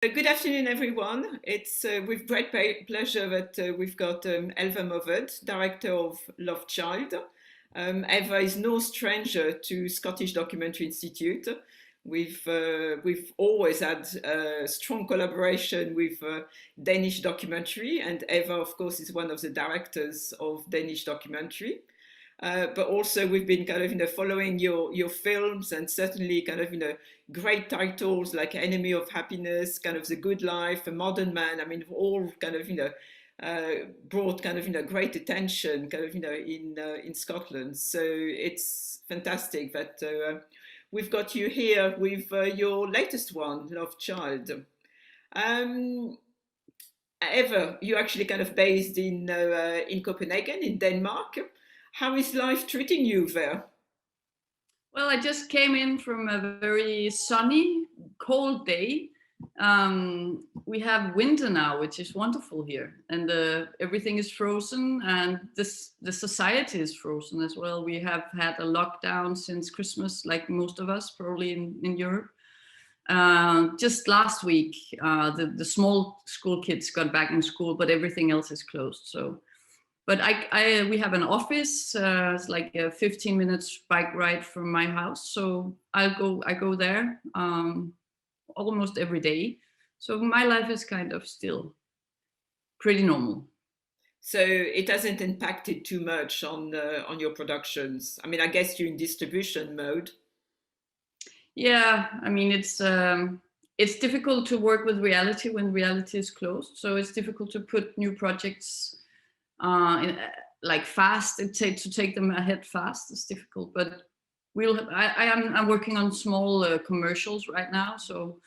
Good afternoon, everyone. It's with great pleasure that we've got Elva Mulvad, director of Love Child. Eva is no stranger to Scottish Documentary Institute. We've always had strong collaboration with Danish documentary, and Eva, of course, is one of the directors of Danish documentary. But also we've been kind of following your films, and certainly kind of great titles like Enemy of Happiness, kind of The Good Life, A Modern Man. I mean, all kind of brought kind of great attention kind of in Scotland. So it's fantastic that we've got you here with your latest one, Love Child. Um, Eva, you're actually kind of based in Copenhagen, in Denmark. How is life treating you there? Well, I just came in from a very sunny, cold day. We have winter now, which is wonderful here, and everything is frozen, and the society is frozen as well. We have had a lockdown since Christmas, like most of us, probably in Europe. Just last week, the small school kids got back in school, but everything else is closed. So but we have an office. It's like a 15 minutes bike ride from my house, so I go there almost every day. So my life is kind of still pretty normal. So it hasn't impacted too much on your productions. I mean, I guess you're in distribution mode. Yeah, I mean it's difficult to work with reality when reality is closed. So it's difficult to put new projects like fast. To take them ahead fast is difficult, but I'm working on small commercials right now, so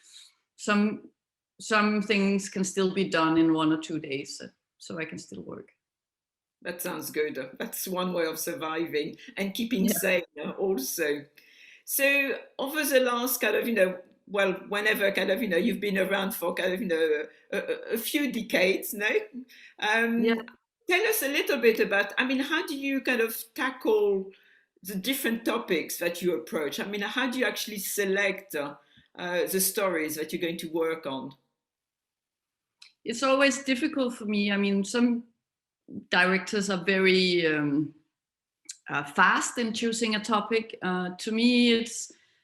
some some things can still be done in 1 or 2 days, so I can still work. That sounds good. That's one way of surviving and keeping Yeah. sane also. So over the last kind of, well, whenever kind of, you've been around for kind of, a few decades now. Yeah. Um, Tell us a little bit about, I mean, how do you kind of tackle the different topics that you approach? I mean, how do you actually select the stories that you're going to work on? It's always difficult for me. I mean, some directors are very fast in choosing a topic. To me,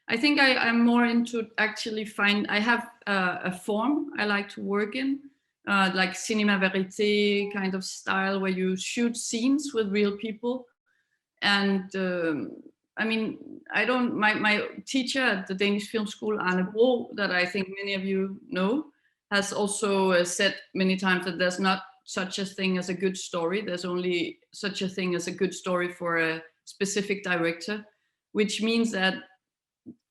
I think I'm more into actually I have a form I like to work in, like cinema verite kind of style where you shoot scenes with real people. And I mean, I don't, my teacher at the Danish Film School, Arne Bro, that I think many of you know, has also said many times that there's not such a thing as a good story. There's only such a thing as a good story for a specific director, which means that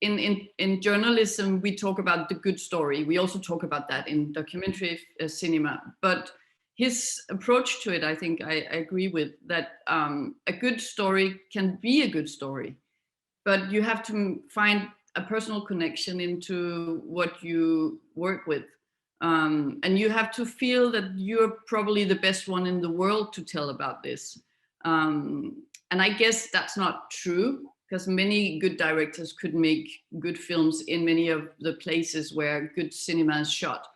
in journalism, we talk about the good story. We also talk about that in documentary cinema. But his approach to it, I think I agree with, that a good story can be a good story, but you have to find a personal connection into what you work with. And you have to feel that you're probably the best one in the world to tell about this. And I guess that's not true, because many good directors could make good films in many of the places where good cinema is shot.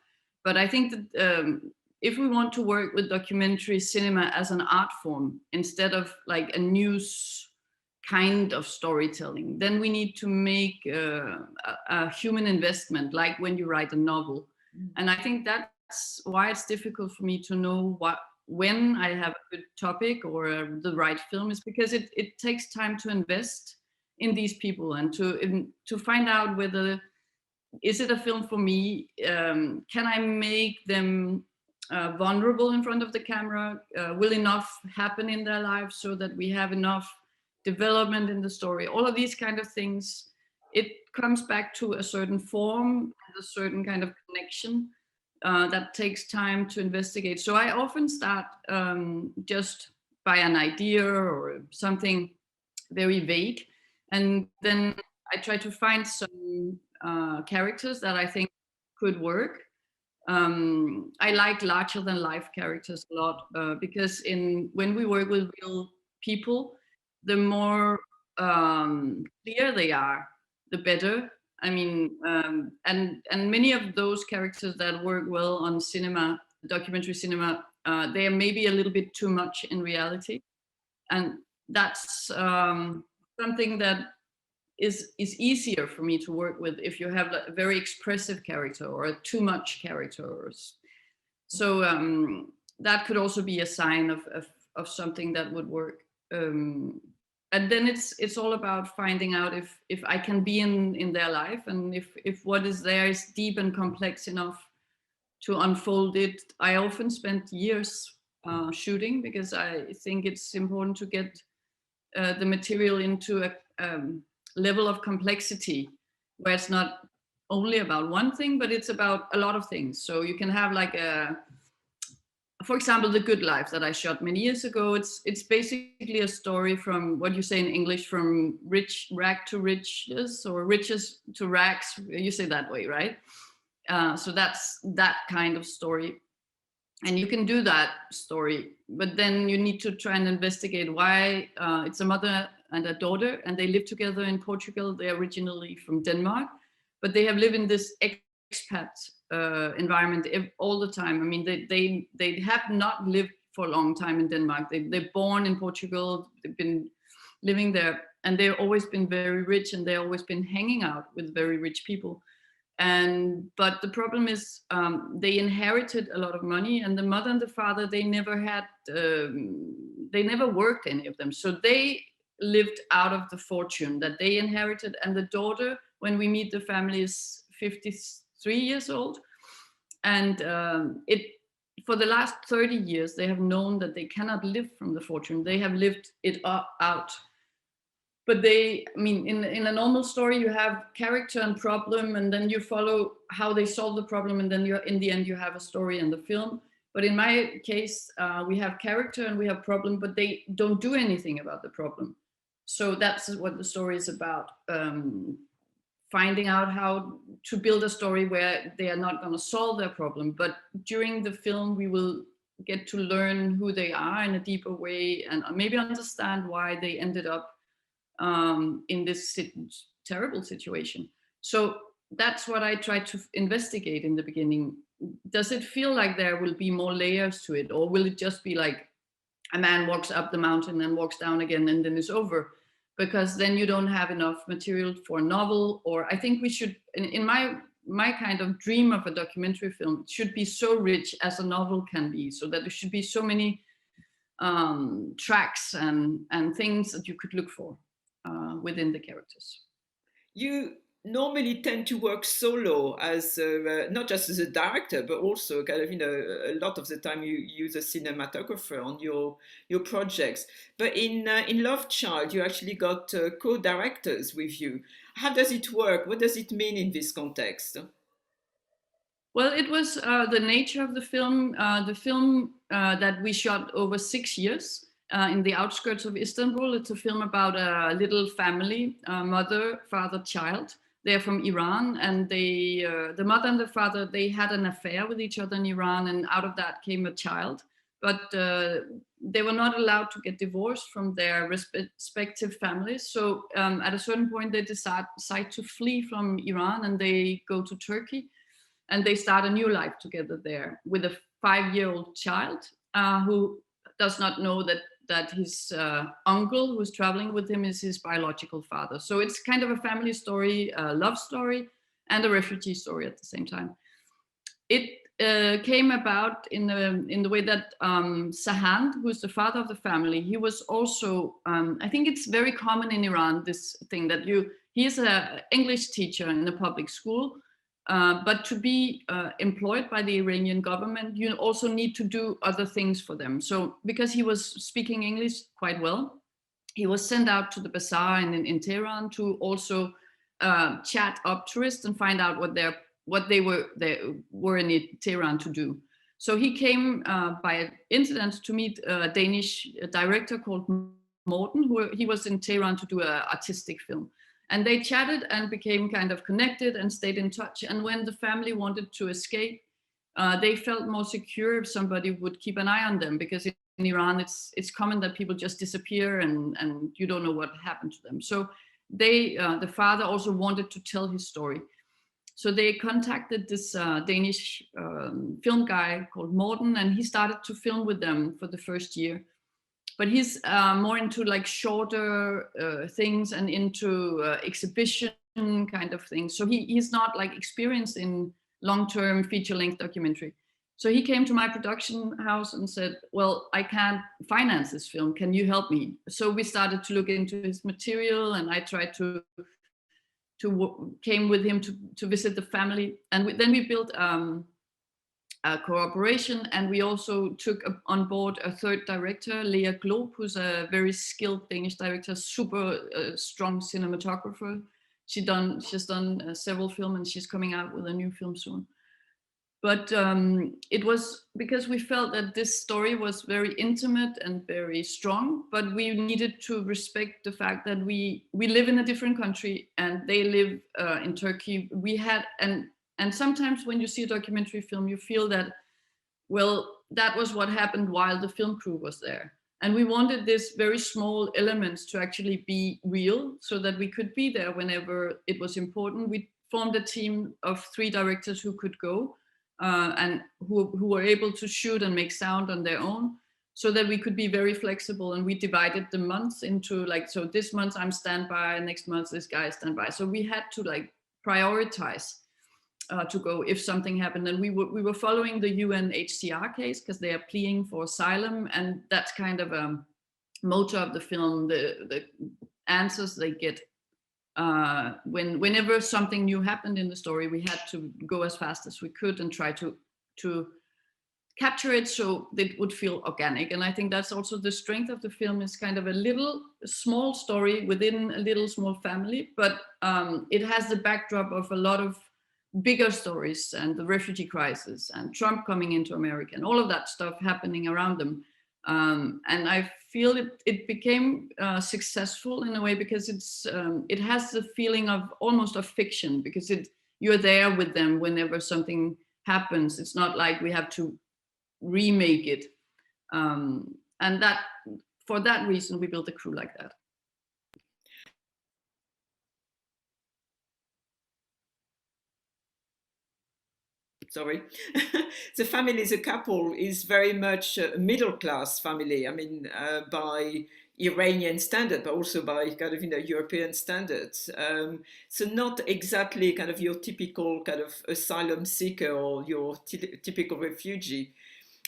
But I think that if we want to work with documentary cinema as an art form instead of like a news kind of storytelling, then we need to make a human investment, like when you write a novel. And I think that's why it's difficult for me to know when I have a good topic or the right film, is because it takes time to invest in these people and to find out whether is it a film for me. Can I make them vulnerable in front of the camera? Will enough happen in their lives so that we have enough development in the story? All of these kind of things, it comes back to a certain form and a certain kind of connection that takes time to investigate. So I often start just by an idea or something very vague, and then I try to find some characters that I think could work. I like larger than life characters a lot because when we work with real people, the more clear they are, the better. I mean, and many of those characters that work well on cinema, documentary cinema, they are maybe a little bit too much in reality, and that's something that is easier for me to work with if you have a very expressive character or a too much character. So that could also be a sign of something that would work. And then it's all about finding out if I can be in their life, and if what is there is deep and complex enough to unfold it. I often spent years shooting because I think it's important to get the material into a level of complexity where it's not only about one thing, but it's about a lot of things. So you can have like for example, The Good Life that I shot many years ago. It's basically a story from what you say in English, from rag to riches, or riches to rags. You say that way, right? So that's that kind of story. And you can do that story, but then you need to try and investigate why. It's a mother and a daughter, and they live together in Portugal. They're originally from Denmark, but they have lived in this expat environment all the time. I mean, they have not lived for a long time in Denmark. They're born in Portugal. They've been living there, and they've always been very rich, and they've always been hanging out with very rich people. But the problem is they inherited a lot of money, and the mother and the father, they never worked, any of them. So they lived out of the fortune that they inherited. And the daughter, when we meet the family, is 53 years old. And for the last 30 years, they have known that they cannot live from the fortune. They have lived it out. But I mean, in a normal story, you have character and problem, and then you follow how they solve the problem, and then in the end, you have a story in the film. But in my case, we have character and we have problem, but they don't do anything about the problem. So that's what the story is about. Finding out how to build a story where they are not going to solve their problem. But during the film, we will get to learn who they are in a deeper way, and maybe understand why they ended up in this terrible situation. So that's what I try to investigate in the beginning. Does it feel like there will be more layers to it, or will it just be like a man walks up the mountain and walks down again and then it's over? Because then you don't have enough material for a novel. Or I think we should, in my kind of dream of a documentary film, it should be so rich as a novel can be, so that there should be so many tracks and things that you could look for within the characters. You normally tend to work solo as not just as a director, but also kind of, a lot of the time you use a cinematographer on your projects. But in Love Child, you actually got co-directors with you. How does it work? What does it mean in this context? Well, it was the nature of the film. The film that we shot over 6 years in the outskirts of Istanbul. It's a film about a little family, mother, father, child. They're from Iran, and the mother and the father, they had an affair with each other in Iran, and out of that came a child. But they were not allowed to get divorced from their respective families. So at a certain point, they decide to flee from Iran, and they go to Turkey, and they start a new life together there with a 5-year-old child who does not know that his uncle who's traveling with him is his biological father. So it's kind of a family story, a love story, and a refugee story at the same time. It came about in the way that Sahand, who's the father of the family, he was also, I think it's very common in Iran, this thing that he is an English teacher in a public school, but to be employed by the Iranian government, you also need to do other things for them. So because he was speaking English quite well, he was sent out to the bazaar in Tehran to also chat up tourists and find out what they were in Tehran to do. So he came by incident to meet a Danish director called Morten, who he was in Tehran to do an artistic film. And they chatted and became kind of connected and stayed in touch. And when the family wanted to escape, they felt more secure if somebody would keep an eye on them, because in Iran, it's common that people just disappear and you don't know what happened to them. So the father also wanted to tell his story. So they contacted this Danish film guy called Morten, and he started to film with them for the first year. But he's more into like shorter things and into exhibition kind of things. So he's not like experienced in long-term feature-length documentary. So he came to my production house and said, well, I can't finance this film. Can you help me? So we started to look into his material, and I tried to came with him to visit the family. And then we built a cooperation, and we also took on board a third director, Lea Glob, who's a very skilled Danish director, super strong cinematographer. She's done several films, and she's coming out with a new film soon. But it was because we felt that this story was very intimate and very strong, but we needed to respect the fact that we live in a different country and they live in Turkey. We had, and sometimes when you see a documentary film, you feel that, well, that was what happened while the film crew was there. And we wanted this very small elements to actually be real, so that we could be there whenever it was important. We formed a team of 3 directors who could go, and who were able to shoot and make sound on their own, so that we could be very flexible. And we divided the months into like, so this month I'm standby, next month this guy is standby. So we had to like prioritize to go if something happened. And we were following the UNHCR case because they are pleading for asylum, and that's kind of a motor of the film, the answers they get. Whenever something new happened in the story, we had to go as fast as we could and try to capture it so that it would feel organic. And I think that's also the strength of the film, is kind of a little small story within a little small family, but it has the backdrop of a lot of bigger stories, and the refugee crisis and Trump coming into America and all of that stuff happening around them. And I feel it became successful in a way because it has the feeling of almost of fiction, because you're there with them whenever something happens. It's not like we have to remake it. And that, for that reason, we built a crew like that. Sorry. The family, the couple, is very much a middle class family. I mean, by Iranian standard, but also by kind of European standards. So not exactly kind of your typical kind of asylum seeker or your typical refugee.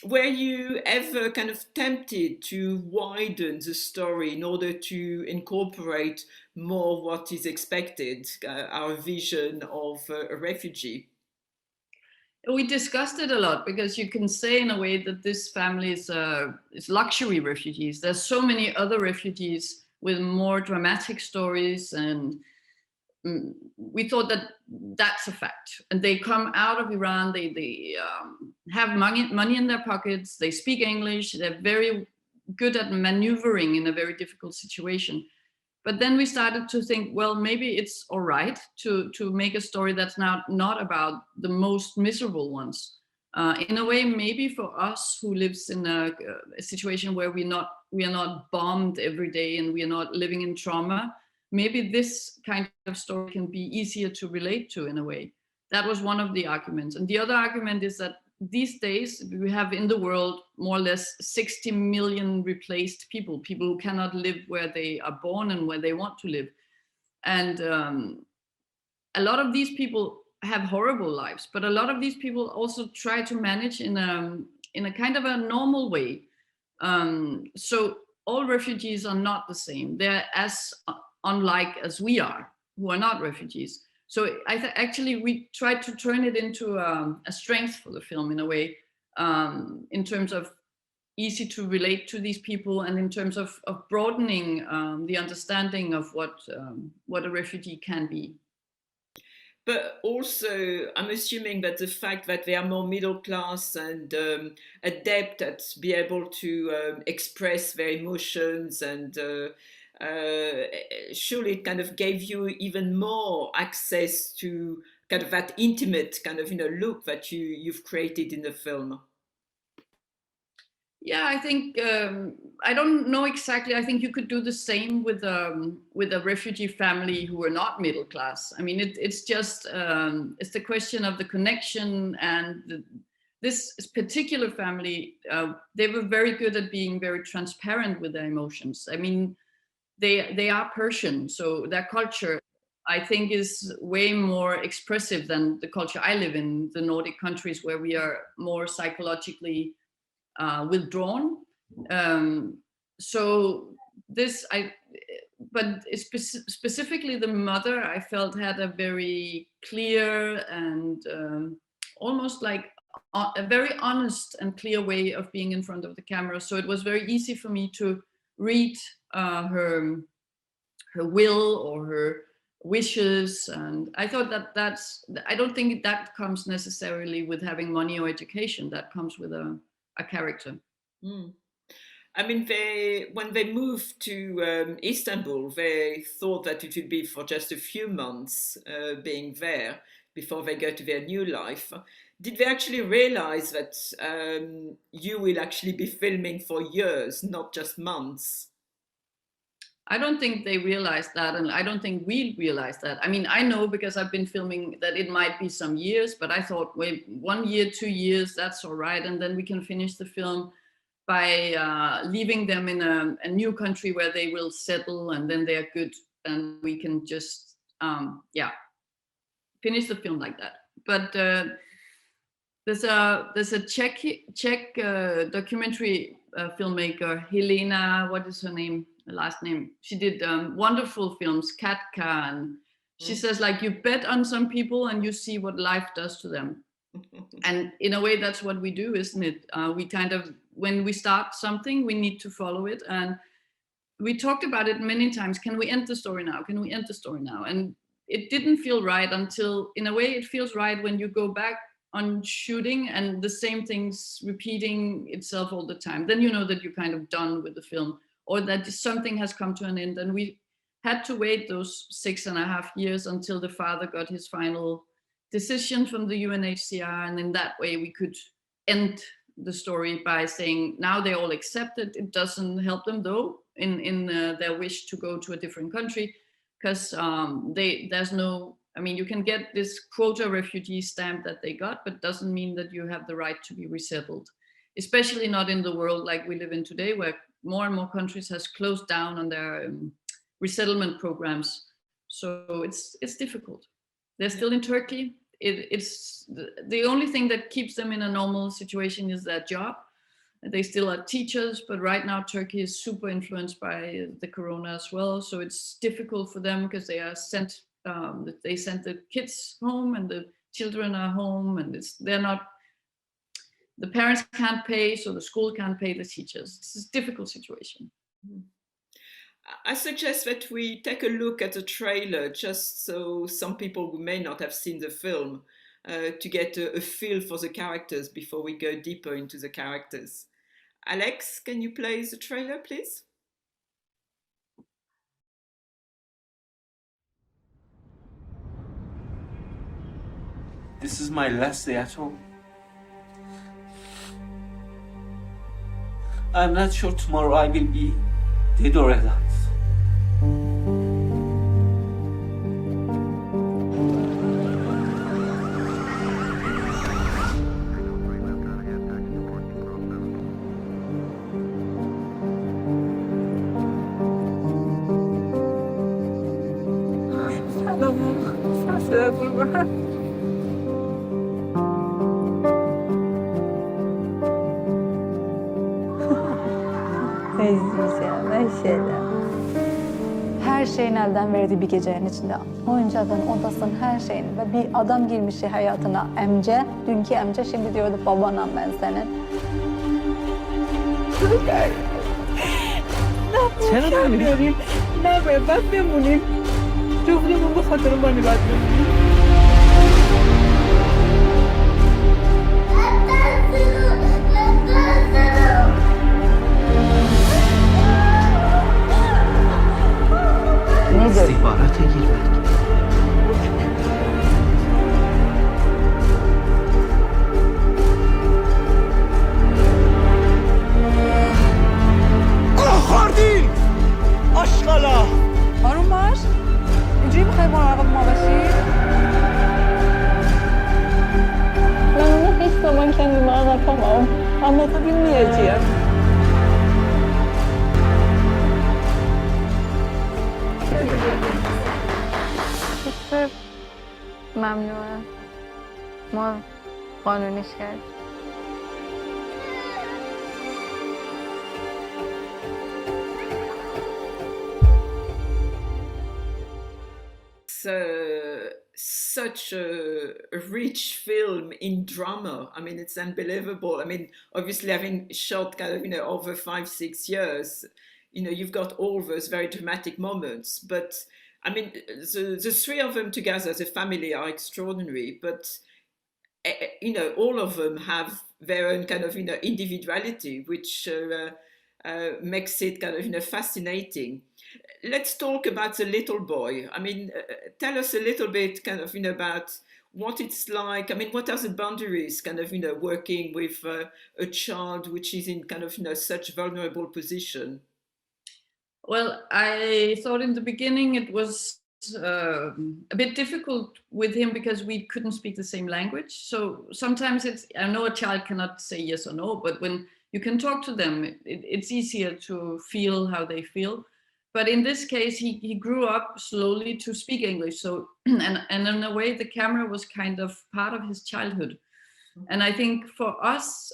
Were you ever kind of tempted to widen the story in order to incorporate more what is expected, our vision of a refugee? We discussed it a lot, because you can say in a way that this family is luxury refugees. There's so many other refugees with more dramatic stories, and we thought that that's a fact. And they come out of Iran, they have money in their pockets, they speak English, they're very good at maneuvering in a very difficult situation. But then we started to think, well, maybe it's all right to make a story that's not about the most miserable ones. In a way, maybe for us who lives in a situation where we are not bombed every day and we are not living in trauma, maybe this kind of story can be easier to relate to in a way. That was one of the arguments. And the other argument is that these days we have in the world more or less 60 million replaced people who cannot live where they are born and where they want to live. And a lot of these people have horrible lives, but a lot of these people also try to manage in a kind of a normal way. So all refugees are not the same. They're as unlike as we are, who are not refugees. So actually we tried to turn it into a strength for the film in a way, in terms of easy to relate to these people, and in terms of broadening the understanding of what a refugee can be. But also, I'm assuming that the fact that they are more middle class and adept at be able to express their emotions, and surely it kind of gave you even more access to kind of that intimate kind of look that you've created in the film. Yeah, I think I don't know exactly. I think you could do the same with a refugee family who are not middle class. I mean, it's just it's the question of the connection and this particular family. They were very good at being very transparent with their emotions. I mean, they are Persian, so their culture, I think, is way more expressive than the culture I live in, the Nordic countries, where we are more psychologically withdrawn. Um, so this, but specifically the mother, I felt had a very clear and almost like a very honest and clear way of being in front of the camera. So it was very easy for me to read her will or her wishes, and I thought that's, I don't think that comes necessarily with having money or education. That comes with a character. Mm. I mean, when they moved to Istanbul, they thought that it would be for just a few months being there before they go to their new life. Did they actually realize that you will actually be filming for years, not just months? I don't think they realized that, and I don't think we realized that. I mean, I know because I've been filming that it might be some years, but I thought, wait, 1 year, 2 years, that's all right, and then we can finish the film by leaving them in a new country where they will settle, and then they're good, and we can just finish the film like that. But there's a Czech documentary filmmaker, Helena, what is her name? Her last name. She did wonderful films, Katka, and she says, like, you bet on some people and you see what life does to them. And in a way, that's what we do, isn't it? We kind of, when we start something, we need to follow it. And we talked about it many times. Can we end the story now? Can we end the story now? And it didn't feel right until, in a way, it feels right when you go back on shooting and the same things repeating itself all the time. Then you know that you're kind of done with the film, or that something has come to an end. And we had to wait those 6.5 years until the father got his final decision from the UNHCR. And in that way, we could end the story by saying, now they all accept it. It doesn't help them, though, in their wish to go to a different country, because there's no, I mean, you can get this quota refugee stamp that they got, but doesn't mean that you have the right to be resettled, especially not in the world like we live in today, where more and more countries has closed down on their resettlement programs. So it's difficult. They're still in Turkey. It's the only thing that keeps them in a normal situation is their job. They still are teachers, but right now Turkey is super influenced by the corona as well. So it's difficult for them because they are sent, they sent the kids home and the children are home, and they're not, the parents can't pay, so the school can't pay the teachers. It's a difficult situation. I suggest that we take a look at the trailer, just so some people who may not have seen the film to get a feel for the characters before we go deeper into the characters. Alex, can you play the trailer, please? This is my last day at home. I'm not sure tomorrow I will be dead or alive. Her şeyin elden verdiği bir gecenin içinde. Oyuncağın, odasının, her şeyini. Ve bir adam girmiş hayatına, emce. Dünkü emce, şimdi diyordu babanam ben senin. چرا نمیریم؟ نه باید بمونیم. جفتمون به خاطر مانی باید بمونیم. استخبارات گیر برگ. Anlatabilmeyeceğim. چطور ممنوعه ما قانونیش کرد Such a rich film in drama. I mean, it's unbelievable. I mean, obviously, having shot kind of, over 5-6 years, you've got all those very dramatic moments. But I mean, the three of them together as a family are extraordinary. But all of them have their own kind of, individuality, which makes it kind of, fascinating. Let's talk about the little boy. I mean, tell us a little bit kind of, about what it's like. I mean, what are the boundaries kind of, working with a child which is in kind of, such vulnerable position? Well, I thought in the beginning it was a bit difficult with him because we couldn't speak the same language. So sometimes I know a child cannot say yes or no, but when you can talk to them, it's easier to feel how they feel. But in this case, he grew up slowly to speak English. So, and in a way, the camera was kind of part of his childhood. And I think for us,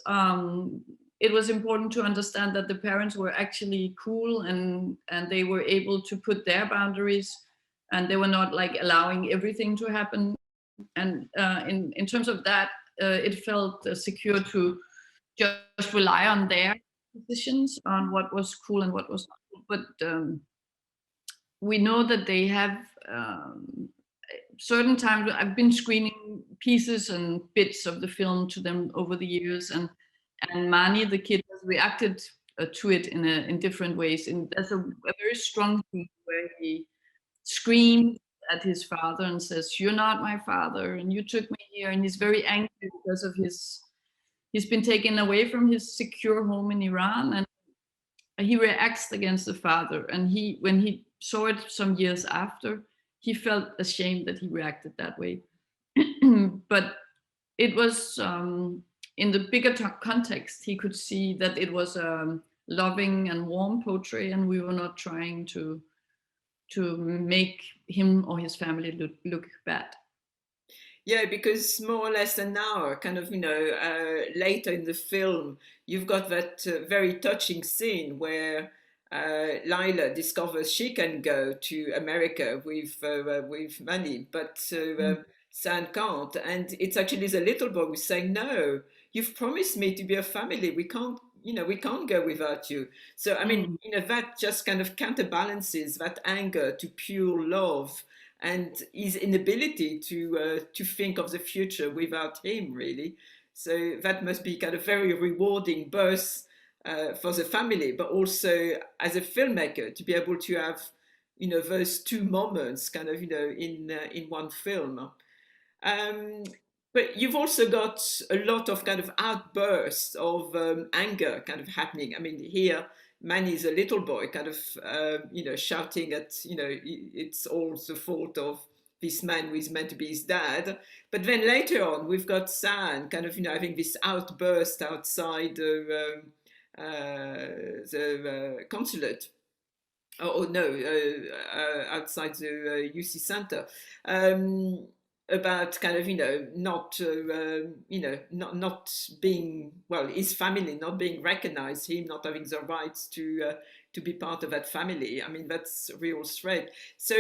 it was important to understand that the parents were actually cool and they were able to put their boundaries and they were not like allowing everything to happen. And in terms of that, it felt secure to just rely on their decisions on what was cool and what was not cool. But we know that they have certain times. I've been screening pieces and bits of the film to them over the years, and Mani, the kid, has reacted to it in different ways. And there's a very strong scene where he screams at his father and says, "You're not my father, and you took me here." And he's very angry because of he's been taken away from his secure home in Iran, and he reacts against the father. And when he saw it some years after, he felt ashamed that he reacted that way. But it was in the bigger context, he could see that it was a loving and warm portrait, and we were not trying to make him or his family look bad. Yeah, because more or less an hour, kind of, later in the film, you've got that very touching scene where Lila discovers she can go to America with money, but San can't. And it's actually the little boy who's saying, "No, you've promised me to be a family. We can't, we can't go without you." So, I mean, that just kind of counterbalances that anger to pure love and his inability to think of the future without him, really. So that must be kind of very rewarding, both for the family, but also as a filmmaker to be able to have, those two moments kind of, in one film. But you've also got a lot of kind of outbursts of anger kind of happening. I mean, here Manny is a little boy kind of, shouting at, it's all the fault of this man who is meant to be his dad. But then later on, we've got San kind of, having this outburst outside the consulate. Oh no, outside the UC Center. About kind of, not being, well, his family not being recognized, him not having the rights to be part of that family. I mean, that's real threat. So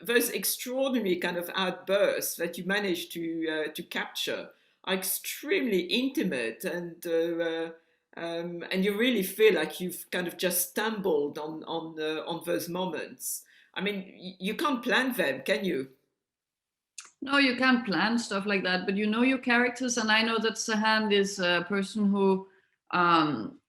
those extraordinary kind of outbursts that you managed to capture are extremely intimate, and you really feel like you've kind of just stumbled on those moments. I mean, you can't plan them, can you? No, you can't plan stuff like that, but you know your characters. And I know that Sahand is a person who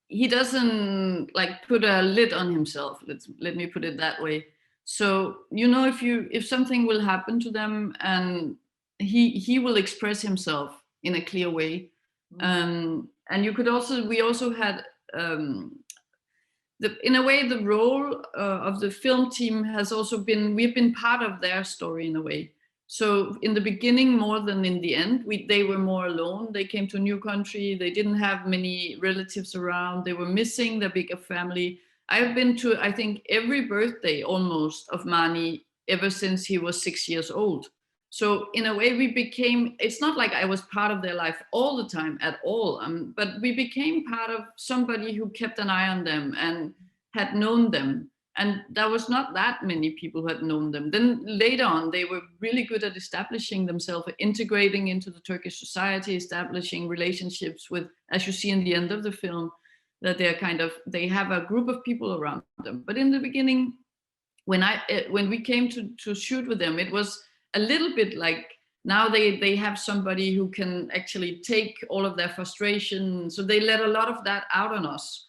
he doesn't like put a lid on himself. Let me put it that way. So if something will happen to them, and he will express himself in a clear way. And we also had in a way the role of the film team has also been, we've been part of their story in a way. So in the beginning, more than in the end, they were more alone. They came to a new country. They didn't have many relatives around. They were missing their bigger family. I've been to, I think, every birthday almost of Mani ever since he was 6 years old. So in a way, we became, it's not like I was part of their life all the time at all, but we became part of somebody who kept an eye on them and had known them. And there was not that many people who had known them. Then later on, they were really good at establishing themselves, integrating into the Turkish society, establishing relationships with, as you see in the end of the film, that they have a group of people around them. But in the beginning, when we came to shoot with them, it was a little bit like, now they have somebody who can actually take all of their frustration. So they let a lot of that out on us.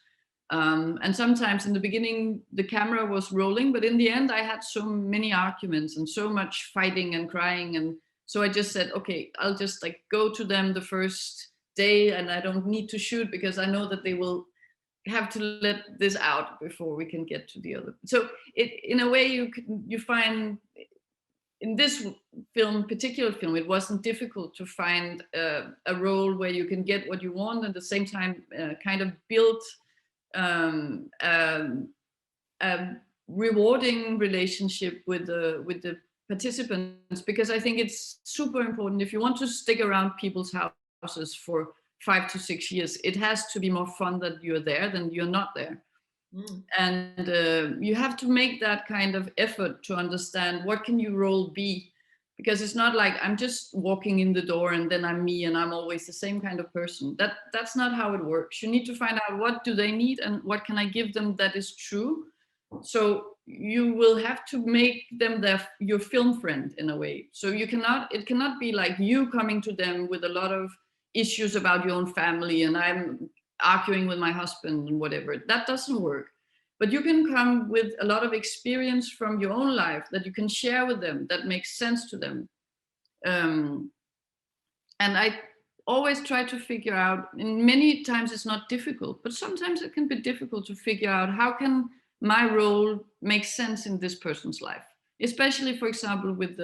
And sometimes in the beginning, the camera was rolling, but in the end, I had so many arguments and so much fighting and crying. And so I just said, okay, I'll just like go to them the first day and I don't need to shoot because I know that they will have to let this out before we can get to the other. So in a way, you find in this particular film, it wasn't difficult to find a role where you can get what you want and at the same time kind of build a rewarding relationship with the participants, because I think it's super important. If you want to stick around people's houses for 5 to 6 years, it has to be more fun that you're there than you're not there. And you have to make that kind of effort to understand what can your role be, because it's not like I'm just walking in the door and then I'm me and I'm always the same kind of person. That's not how it works. You need to find out what do they need and what can I give them that is true. So you will have to make them your film friend in a way. So it cannot be like you coming to them with a lot of issues about your own family and I'm arguing with my husband and whatever. That doesn't work. But you can come with a lot of experience from your own life that you can share with them that makes sense to them. And I always try to figure out, and many times it's not difficult, but sometimes it can be difficult to figure out how can my role make sense in this person's life. Especially, for example, with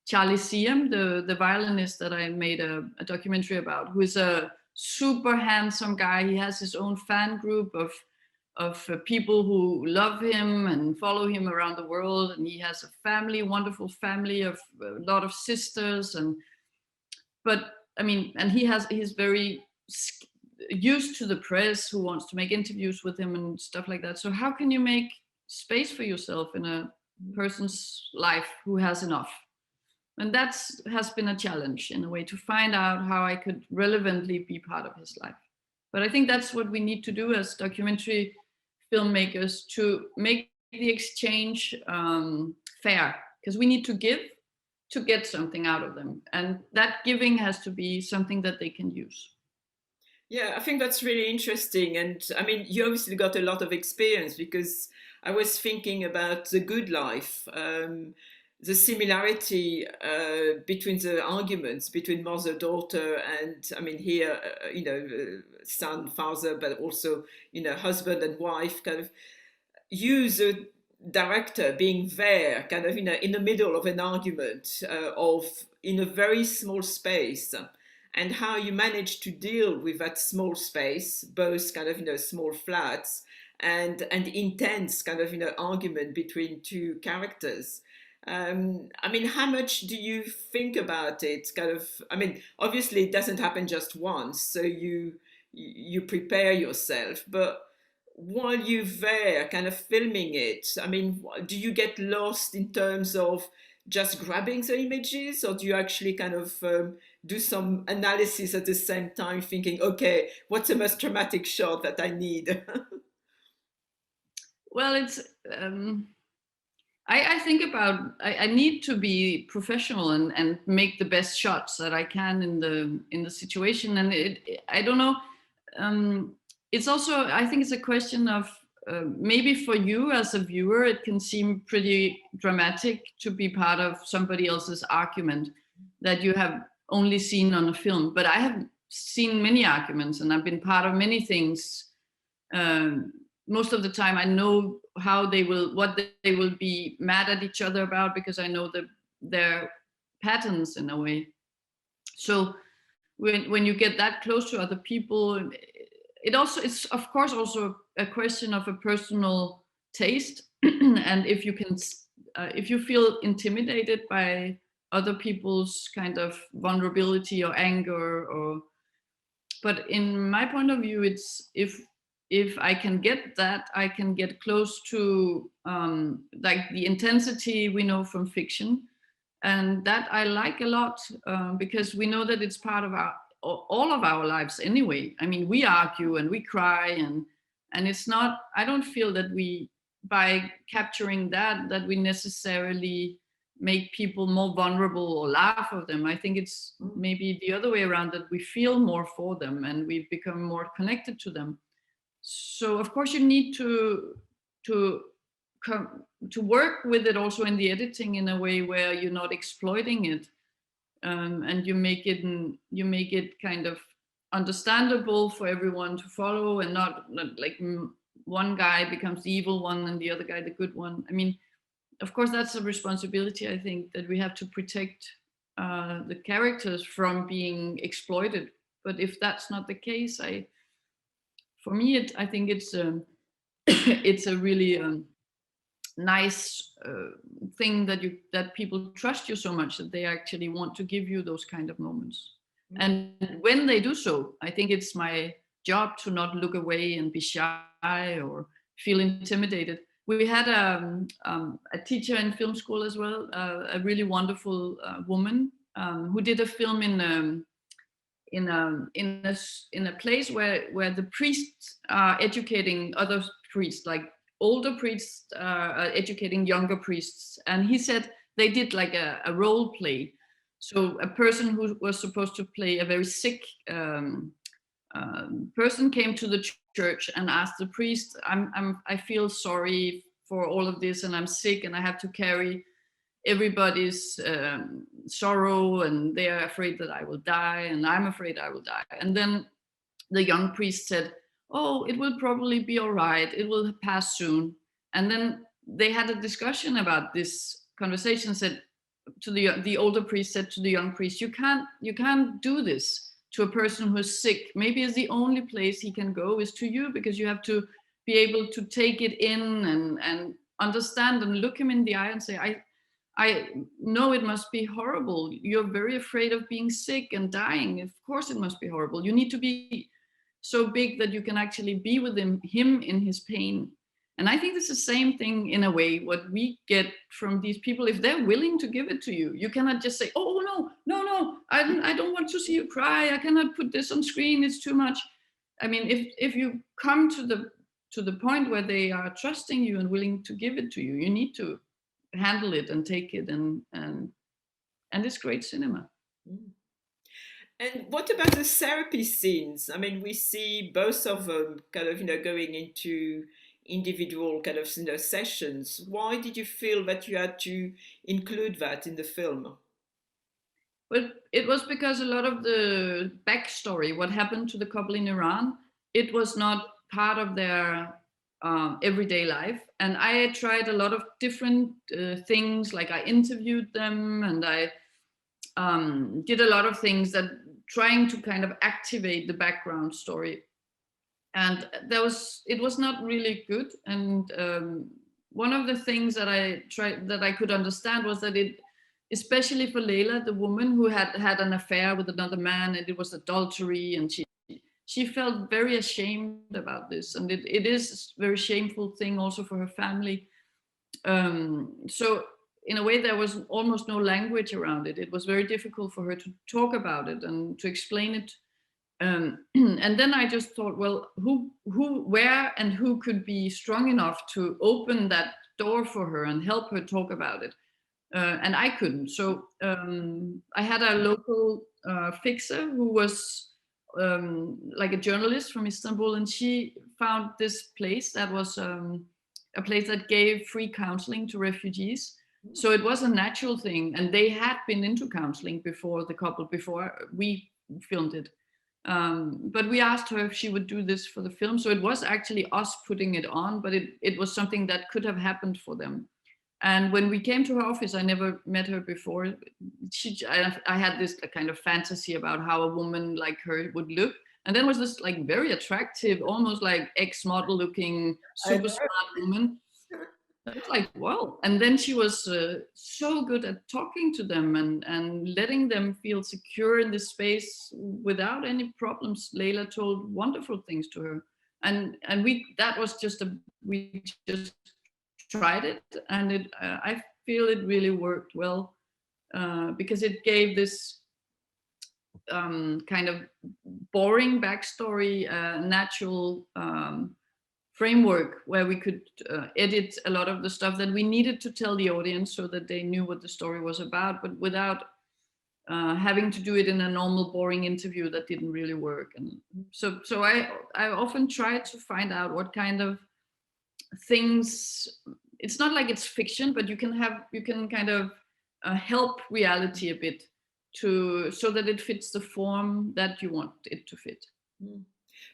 Charlie Siem, the violinist that I made a documentary about, who is a super handsome guy. He has his own fan group of people who love him and follow him around the world, and he has a family, wonderful family of a lot of sisters, and he's very used to the press who wants to make interviews with him and stuff like that. So how can you make space for yourself in a person's life who has enough? And that has been a challenge in a way, to find out how I could relevantly be part of his life. But I think that's what we need to do as documentary filmmakers, to make the exchange fair, because we need to give to get something out of them. And that giving has to be something that they can use. Yeah, I think that's really interesting. And I mean, you obviously got a lot of experience, because I was thinking about The Good Life, the similarity between the arguments between mother, daughter, and I mean here, son, father, but also, husband and wife, kind of use a director being there, kind of, in the middle of an argument in a very small space, and how you manage to deal with that small space, both kind of, small flats and intense kind of, argument between two characters. I mean, how much do you think about it? Kind of, I mean, obviously it doesn't happen just once, so you prepare yourself, but while you're there kind of filming it, I mean, do you get lost in terms of just grabbing the images, or do you actually kind of do some analysis at the same time, thinking, okay, what's the most dramatic shot that I need? Well, it's I think about, I need to be professional and make the best shots that I can in the situation. And I don't know, it's also, I think it's a question of maybe for you as a viewer, it can seem pretty dramatic to be part of somebody else's argument that you have only seen on a film. But I have seen many arguments and I've been part of many things. Most of the time I know what they will be mad at each other about, because I know their patterns in a way. So when you get that close to other people, it's of course also a question of a personal taste. And if you feel intimidated by other people's kind of vulnerability or anger, but in my point of view, it's if I can get that, I can get close to like the intensity we know from fiction, and that I like a lot, because we know that it's part of all of our lives anyway. I mean, we argue and we cry, and it's not, I don't feel that we, by capturing that we necessarily make people more vulnerable or laugh at them. I think it's maybe the other way around, that we feel more for them and we become more connected to them. So of course you need to work with it also in the editing in a way where you're not exploiting it, and you make it kind of understandable for everyone to follow, and not like one guy becomes the evil one and the other guy the good one. I mean, of course that's a responsibility, I think, that we have to protect the characters from being exploited. But if that's not the case, I think it's it's a really nice thing that people trust you so much that they actually want to give you those kind of moments. And when they do so, I think it's my job to not look away and be shy or feel intimidated. We had a teacher in film school as well, a really wonderful woman who did a film in a place where the priests are educating other priests, like older priests educating younger priests. And he said they did like a role play. So a person who was supposed to play a very sick person came to the church and asked the priest, I feel sorry for all of this, and I'm sick and I have to carry everybody's sorrow, and they are afraid that I will die, and I'm afraid I will die. And then the young priest said, oh, it will probably be all right, it will pass soon. And then they had a discussion about this conversation. Said to the older priest said to the young priest, you can't do this to a person who is sick. Maybe it's the only place he can go is to you, because you have to be able to take it in and understand and look him in the eye and say, I know it must be horrible. You're very afraid of being sick and dying. Of course it must be horrible. You need to be so big that you can actually be with him in his pain. And I think it's the same thing in a way, what we get from these people. If they're willing to give it to you, you cannot just say, oh, no, I don't want to see you cry. I cannot put this on screen. It's too much. I mean, if you come to the point where they are trusting you and willing to give it to you, you need to handle it and take it, and it's great cinema. And what about the therapy scenes? I mean, we see both of them kind of, going into individual kind of, sessions. Why did you feel that you had to include that in the film? Well, it was because a lot of the backstory, what happened to the couple in Iran, it was not part of their everyday life. And I tried a lot of different things, like I interviewed them, and I did a lot of things that trying to kind of activate the background story. And it was not really good. And one of the things that I could understand was that it, especially for Layla, the woman who had an affair with another man, and it was adultery, and she felt very ashamed about this, and it is a very shameful thing also for her family. So in a way, there was almost no language around it. It was very difficult for her to talk about it and to explain it. And then I just thought, well, where and who could be strong enough to open that door for her and help her talk about it? And I couldn't. So I had a local fixer who was like a journalist from Istanbul, and she found this place that was a place that gave free counseling to refugees. So it was a natural thing, and they had been into counseling before we filmed it. But we asked her if she would do this for the film. So it was actually us putting it on, but it was something that could have happened for them. And when we came to her office, I never met her before. I had this kind of fantasy about how a woman like her would look. And then was this like very attractive, almost like ex-model looking, super smart woman. I was like, wow. And then she was so good at talking to them and letting them feel secure in this space without any problems. Leila told wonderful things to her. And we just tried it, and I feel it really worked well, because it gave this kind of boring backstory, natural framework where we could edit a lot of the stuff that we needed to tell the audience so that they knew what the story was about, but without having to do it in a normal boring interview that didn't really work. And so I often try to find out what kind of things. It's not like it's fiction, but you can kind of help reality a bit so that it fits the form that you want it to fit.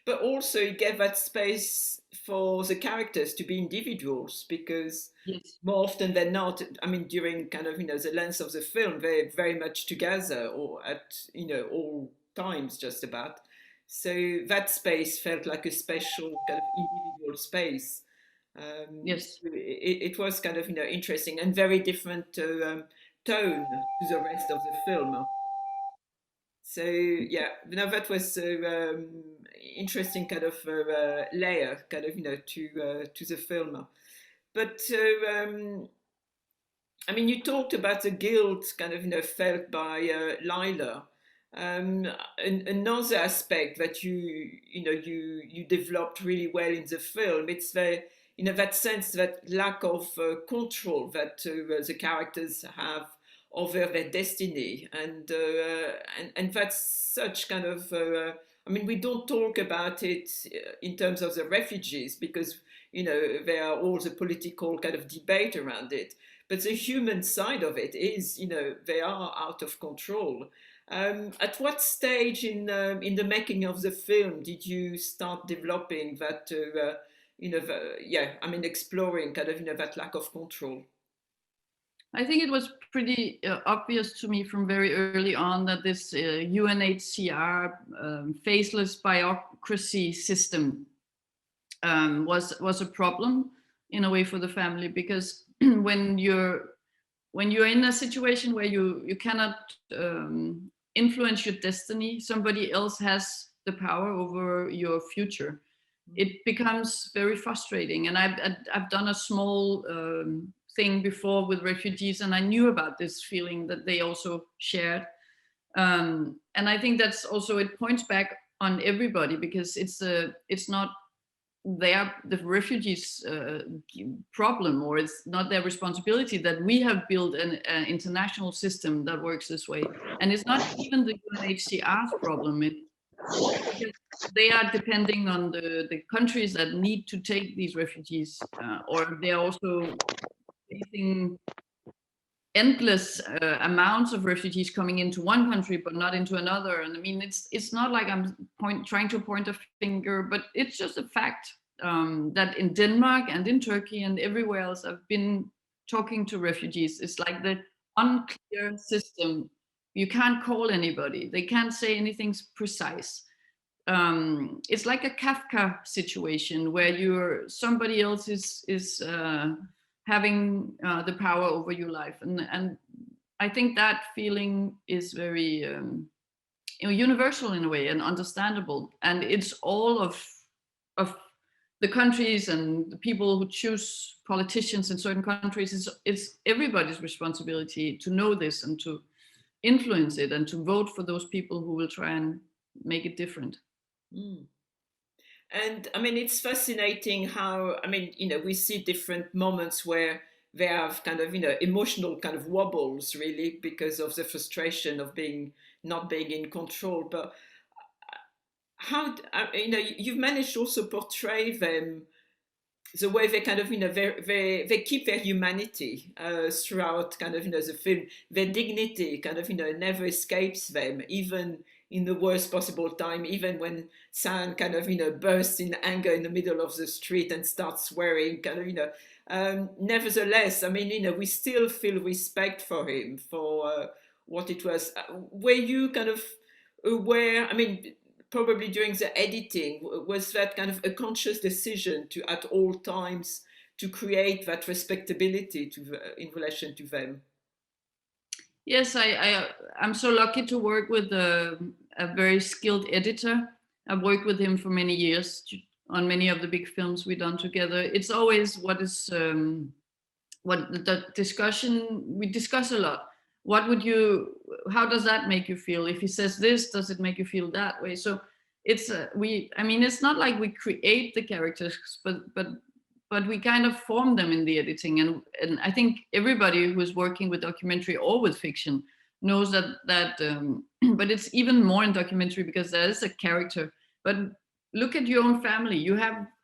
But also you give that space for the characters to be individuals, because yes, more often than not, I mean, during kind of, the length of the film, they're very much together, or at, all times just about. So that space felt like a special kind of individual space. yes, it was kind of, interesting and very different tone to the rest of the film. So yeah, that was interesting kind of layer, kind of, to the film. But I mean, you talked about the guilt kind of, felt by Lila. Another aspect that you developed really well in the film, it's the that sense, that lack of control that the characters have over their destiny, and that's such kind of I mean, we don't talk about it in terms of the refugees, because there are all the political kind of debate around it, but the human side of it is, they are out of control. At what stage in the making of the film did you start developing that I mean, exploring kind of that lack of control? I think it was pretty obvious to me from very early on that this UNHCR faceless bureaucracy system was a problem in a way for the family, because when you're in a situation where you cannot influence your destiny, somebody else has the power over your future. It becomes very frustrating. And I've done a small thing before with refugees, and I knew about this feeling that they also shared. And I think that's also, it points back on everybody, because it's not the refugees problem, or it's not their responsibility that we have built an international system that works this way. And it's not even the UNHCR's problem. Because they are depending on the countries that need to take these refugees, or they are also facing endless amounts of refugees coming into one country but not into another. And I mean, it's not like I'm trying to point a finger, but it's just a fact that in Denmark and in Turkey and everywhere else I've been talking to refugees, it's like the unclear system. You can't call anybody. They can't say anything precise. It's like a Kafka situation where somebody else is having the power over your life, and I think that feeling is very universal in a way, and understandable. And it's all of the countries and the people who choose politicians in certain countries. It's everybody's responsibility to know this and to influence it and to vote for those people who will try and make it different. And I mean, it's fascinating how, I mean, we see different moments where they have kind of, emotional kind of wobbles, really, because of the frustration of not being in control. But how, you've managed to also portray them the way they kind of, they keep their humanity throughout kind of, the film. Their dignity kind of, never escapes them, even in the worst possible time, even when San kind of, bursts in anger in the middle of the street and starts swearing, kind of, nevertheless, I mean, we still feel respect for him, for what it was. Were you kind of aware, I mean, probably during the editing, was that kind of a conscious decision to at all times to create that respectability in relation to them? Yes, I'm so lucky to work with a very skilled editor. I've worked with him for many years on many of the big films we've done together. It's always what the discussion, we discuss a lot. How does that make you feel? If he says this, does it make you feel that way? So it's I mean, it's not like we create the characters, but we kind of form them in the editing. And I think everybody who's working with documentary or with fiction knows that but it's even more in documentary because there is a character. But look at your own family,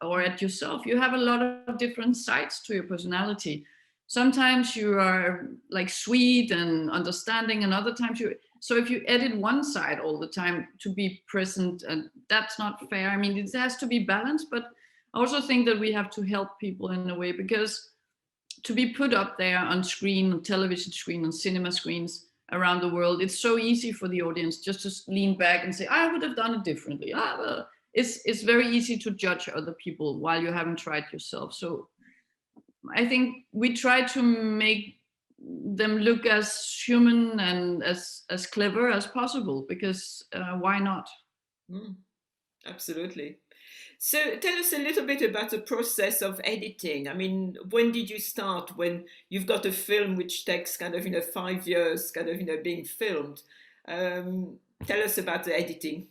or at yourself, you have a lot of different sides to your personality. Sometimes you are like sweet and understanding, and other times so if you edit one side all the time to be present, and that's not fair. I mean, it has to be balanced, but I also think that we have to help people in a way, because to be put up there on screen, on television screen, on cinema screens around the world, it's so easy for the audience just to lean back and say, I would have done it differently. Well, it's very easy to judge other people while you haven't tried yourself. So I think we try to make them look as human and as clever as possible, because why not? Absolutely. So tell us a little bit about the process of editing. I mean, when did you start? When you've got a film which takes kind of 5 years kind of being filmed. Tell us about the editing.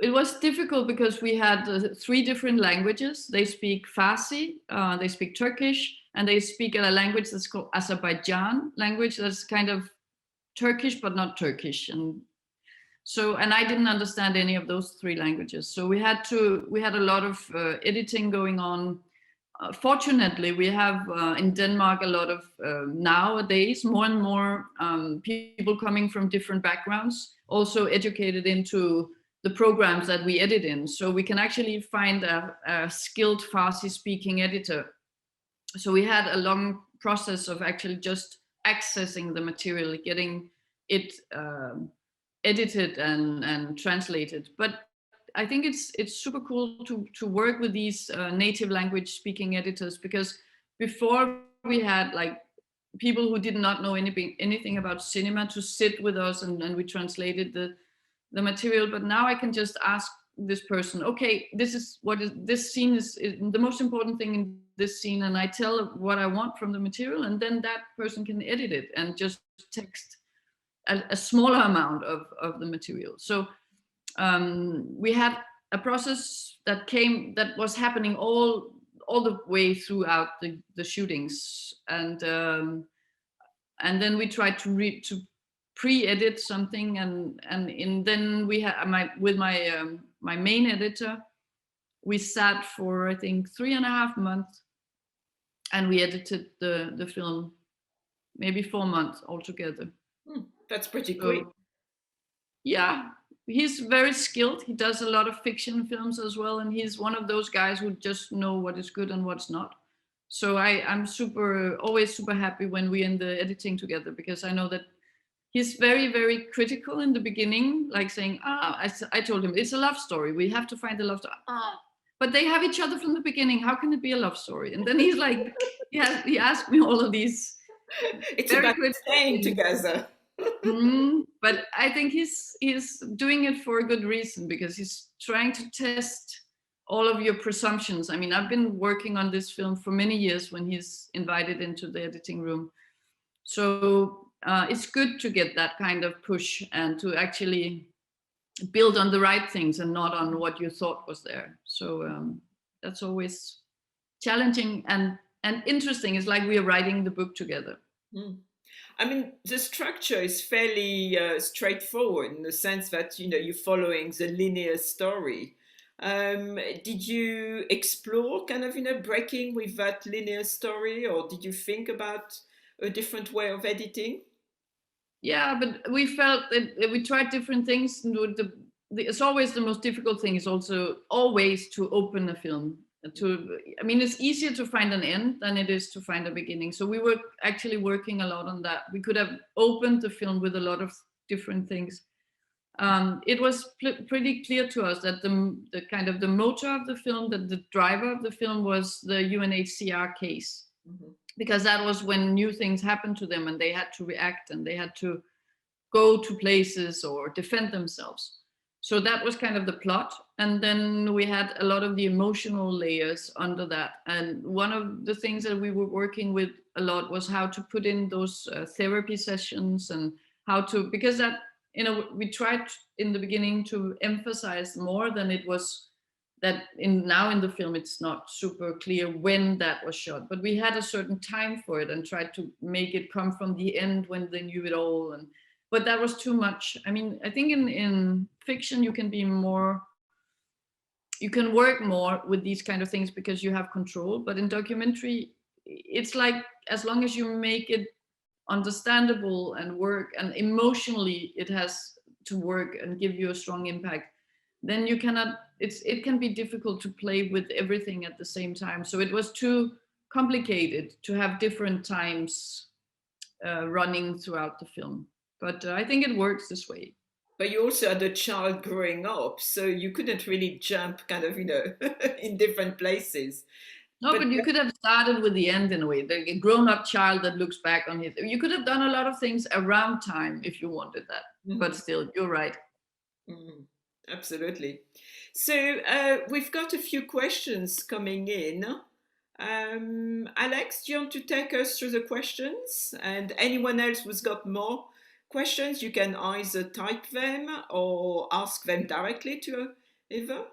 It was difficult because we had 3 different languages. They speak Farsi, they speak Turkish, and they speak a language that's called Azerbaijan language. That's kind of Turkish, but not Turkish. And I didn't understand any of those 3 languages. So we had a lot of editing going on. Fortunately, we have in Denmark a lot of nowadays more and more people coming from different backgrounds, also educated into the programs that we edit in. So we can actually find a skilled Farsi speaking editor. So we had a long process of actually just accessing the material, getting it edited and translated. But I think it's super cool to work with these native language speaking editors, because before we had like people who did not know anything about cinema to sit with us, and we translated the material. But now I can just ask this person, okay, this scene is the most important thing in this scene, and I tell what I want from the material, and then that person can edit it and just text a smaller amount of the material. So we had a process that was happening all the way throughout the shootings, and then we tried to pre-edit something, and then we had my main editor. We sat for I think 3.5 months, and we edited the film maybe 4 months altogether. That's pretty quick. Yeah, he's very skilled. He does a lot of fiction films as well, and he's one of those guys who just know what is good and what's not. So I'm always super happy when we're in the editing together, because I know that he's very, very critical in the beginning, like saying, I told him, it's a love story. We have to find a love story. But they have each other from the beginning. How can it be a love story? And then he's like, he asked me all of these. It's about staying together. But I think he's doing it for a good reason, because he's trying to test all of your presumptions. I mean, I've been working on this film for many years when he's invited into the editing room. So it's good to get that kind of push and to actually build on the right things and not on what you thought was there. So that's always challenging and interesting. It's like we are writing the book together. I mean, the structure is fairly straightforward in the sense that, you're following the linear story. Did you explore kind of, breaking with that linear story, or did you think about a different way of editing? Yeah, but we felt that we tried different things. And it's always the most difficult thing is also always to open a film. I mean, it's easier to find an end than it is to find a beginning. So we were actually working a lot on that. We could have opened the film with a lot of different things. It was pretty clear to us that the kind of the motor of the film, that the driver of the film was the UNHCR case. Mm-hmm. Because that was when new things happened to them and they had to react and they had to go to places or defend themselves. So that was kind of the plot. And then we had a lot of the emotional layers under that. And one of the things that we were working with a lot was how to put in those therapy sessions and how to, because that, we tried in the beginning to emphasize more than it was that now in the film it's not super clear when that was shot, but we had a certain time for it and tried to make it come from the end when they knew it all. But that was too much. I mean, I think in fiction you can work more with these kind of things because you have control, but in documentary it's like, as long as you make it understandable and work, and emotionally it has to work and give you a strong impact, then you cannot, it can be difficult to play with everything at the same time. So it was too complicated to have different times running throughout the film. But I think it works this way. But you also had a child growing up, so you couldn't really jump kind of, in different places. No, but you could have started with the end in a way. The grown-up child that looks back on his, you could have done a lot of things around time if you wanted that. Mm-hmm. But still, you're right. Mm-hmm. Absolutely. So we've got a few questions coming in. Alex, do you want to take us through the questions? And anyone else who's got more questions, you can either type them or ask them directly to Eva.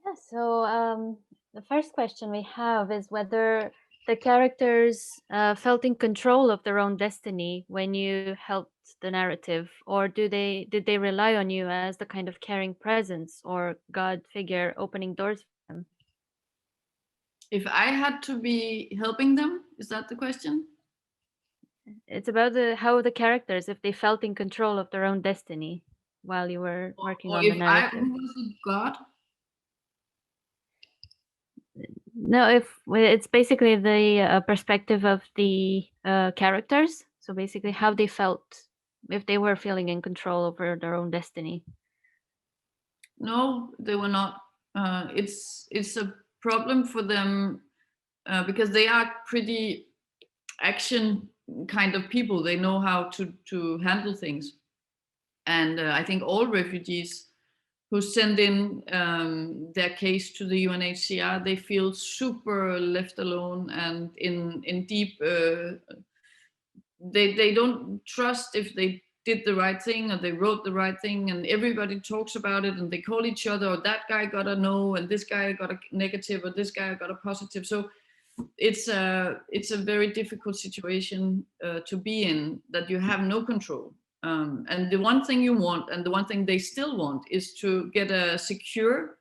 Yeah, so the first question we have is whether the characters felt in control of their own destiny when you helped the narrative, or did they rely on you as the kind of caring presence or God figure opening doors for them? If I had to be helping them, is that the question? It's about how the characters, if they felt in control of their own destiny while you were working on the narrative. Who was it, God? No, if it's basically the perspective of the characters. So basically, how they felt, if they were feeling in control over their own destiny. No, they were not. It's a problem for them because they are pretty action kind of people. They know how to handle things, and I think all refugees who send in their case to the UNHCR, they feel super left alone and in deep. They don't trust if they did the right thing or they wrote the right thing, and everybody talks about it and they call each other, or that guy got a no and this guy got a negative or this guy got a positive. So it's a very difficult situation to be in, that you have no control. And the one thing you want, and the one thing they still want, is to get a secure,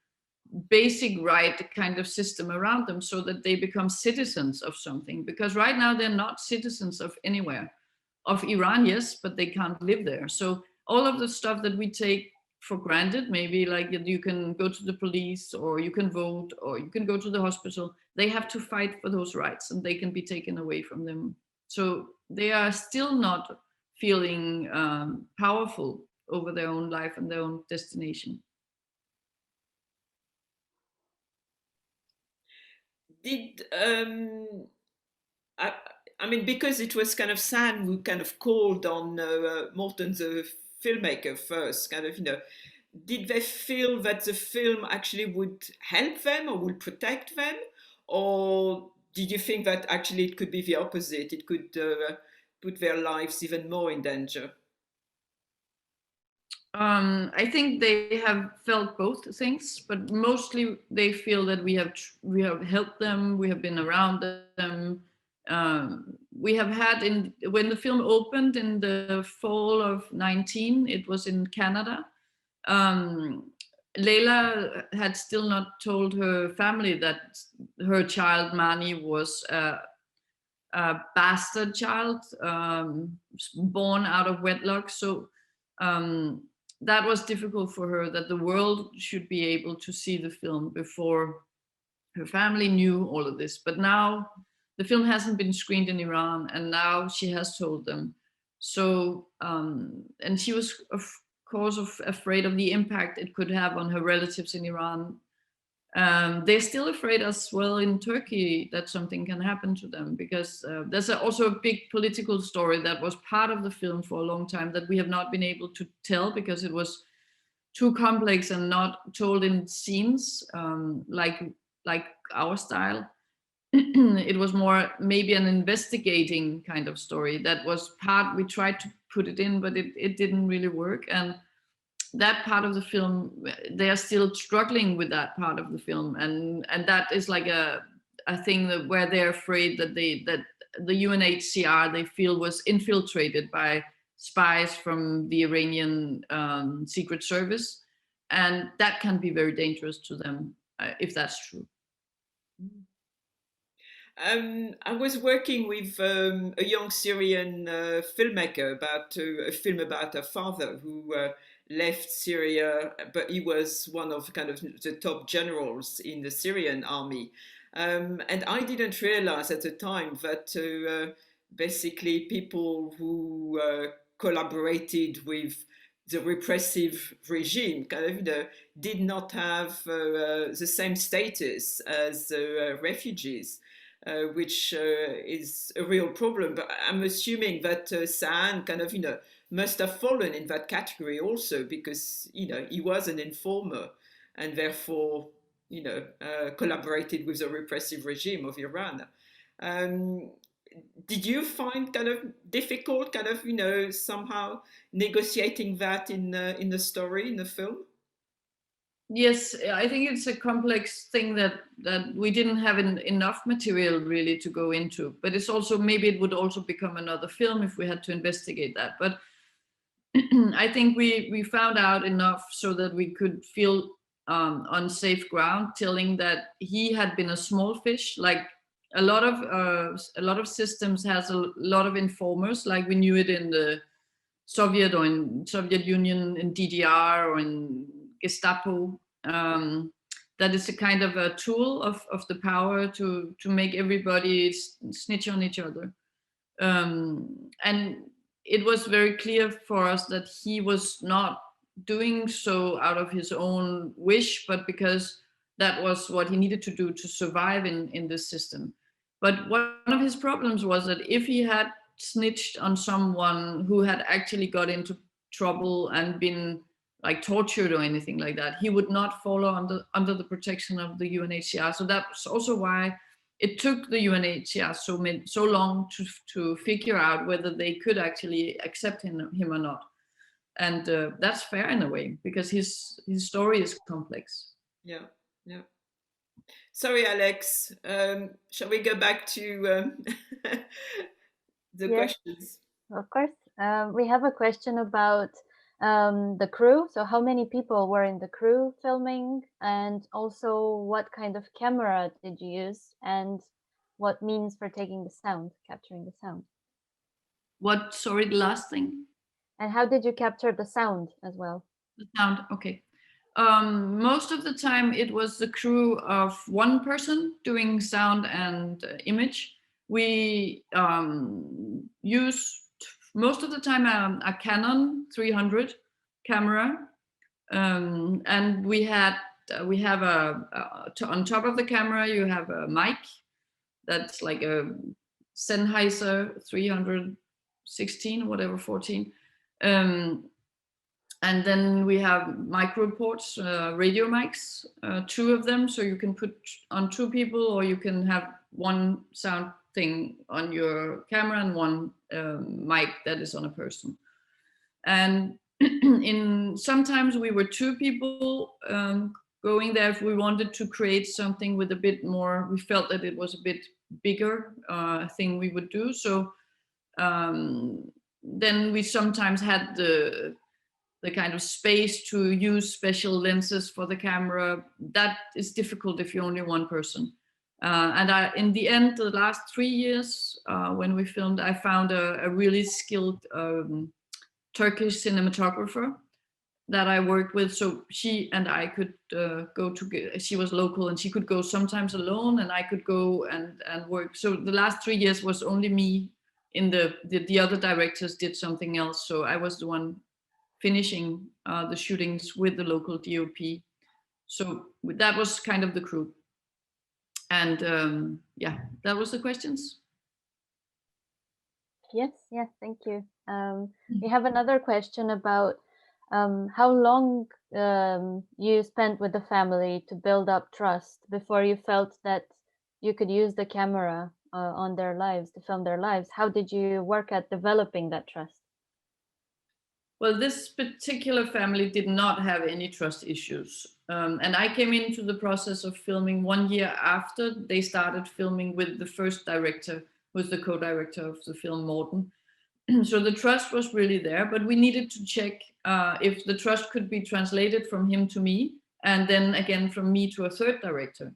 basic right kind of system around them so that they become citizens of something. Because right now they're not citizens of anywhere. Of Iran, yes, but they can't live there. So all of the stuff that we take for granted, maybe like you can go to the police or you can vote or you can go to the hospital, they have to fight for those rights and they can be taken away from them. So they are still not feeling powerful over their own life and their own destination. I mean, because it was kind of Sam who kind of called on Morton, the filmmaker, first, kind of, did they feel that the film actually would help them or would protect them? Or did you think that actually it could be the opposite? It could put their lives even more in danger? I think they have felt both things, but mostly they feel that we have helped them, we have been around them. We have had, when the film opened in the fall of 19, it was in Canada. Leila had still not told her family that her child Mani was a bastard child, born out of wedlock. So that was difficult for her, that the world should be able to see the film before her family knew all of this. But now the film hasn't been screened in Iran, and now she has told them. So, and she was of course afraid of the impact it could have on her relatives in Iran. They're still afraid as well in Turkey that something can happen to them, because there's also a big political story that was part of the film for a long time that we have not been able to tell because it was too complex and not told in scenes, like our style. It was more maybe an investigating kind of story that was part, we tried to put it in, but it didn't really work. And that part of the film, they are still struggling with that part of the film, and that is like a thing that where they're afraid that the UNHCR they feel was infiltrated by spies from the Iranian Secret Service, and that can be very dangerous to them if that's true. I was working with a young Syrian filmmaker about a film about a father who left Syria, but he was one of kind of the top generals in the Syrian army. And I didn't realize at the time that basically people who collaborated with the repressive regime kind of did not have the same status as refugees. Which is a real problem. But I'm assuming that Saan kind of, must have fallen in that category also because, he was an informer and therefore, collaborated with the repressive regime of Iran. Did you find kind of difficult kind of, somehow negotiating that in the story, in the film? Yes, I think it's a complex thing that we didn't have enough material really to go into. But it's also, maybe it would also become another film if we had to investigate that. But I think we found out enough so that we could feel on safe ground, telling that he had been a small fish. Like a lot of systems has a lot of informers. Like we knew it in the Soviet or in Soviet Union, in DDR or in Gestapo, that is a kind of a tool of the power to make everybody snitch on each other. And it was very clear for us that he was not doing so out of his own wish, but because that was what he needed to do to survive in this system. But one of his problems was that if he had snitched on someone who had actually got into trouble and been like tortured or anything like that, he would not fall under the protection of the UNHCR. So that's also why it took the UNHCR so long to figure out whether they could actually accept him or not. And that's fair in a way, because his story is complex. Yeah. Sorry, Alex. Shall we go back to the questions? Of course. We have a question about the crew. So how many people were in the crew filming, and also what kind of camera did you use, and what means for taking the sound, capturing the sound? What, sorry, the last thing? And how did you capture the sound as well? The sound, okay. Most of the time it was the crew of one person doing sound and image. We used most of the time a Canon 300 camera, and we have on top of the camera you have a mic that's like a Sennheiser 316 whatever 14, and then we have micro ports, radio mics, 2 of them, so you can put on 2 people, or you can have one sound thing on your camera and one mic that is on a person. And sometimes we were 2 people going there if we wanted to create something with a bit more, we felt that it was a bit bigger thing we would do. So then we sometimes had the the kind of space to use special lenses for the camera. That is difficult if you're only one person. And in the end, the last 3 years when we filmed, I found a really skilled Turkish cinematographer that I worked with. So she and I could go to, she was local and she could go sometimes alone and I could go and work. So the last 3 years was only me. In the other directors did something else. So I was the one finishing the shootings with the local DOP. So that was kind of the crew. And yeah, that was the questions. Yes, thank you. We have another question about how long you spent with the family to build up trust before you felt that you could use the camera on their lives, to film their lives. How did you work at developing that trust? Well, this particular family did not have any trust issues. And I came into the process of filming 1 year after they started filming with the first director, who was the co-director of the film, Morten. So the trust was really there, but we needed to check if the trust could be translated from him to me, and then again from me to a third director.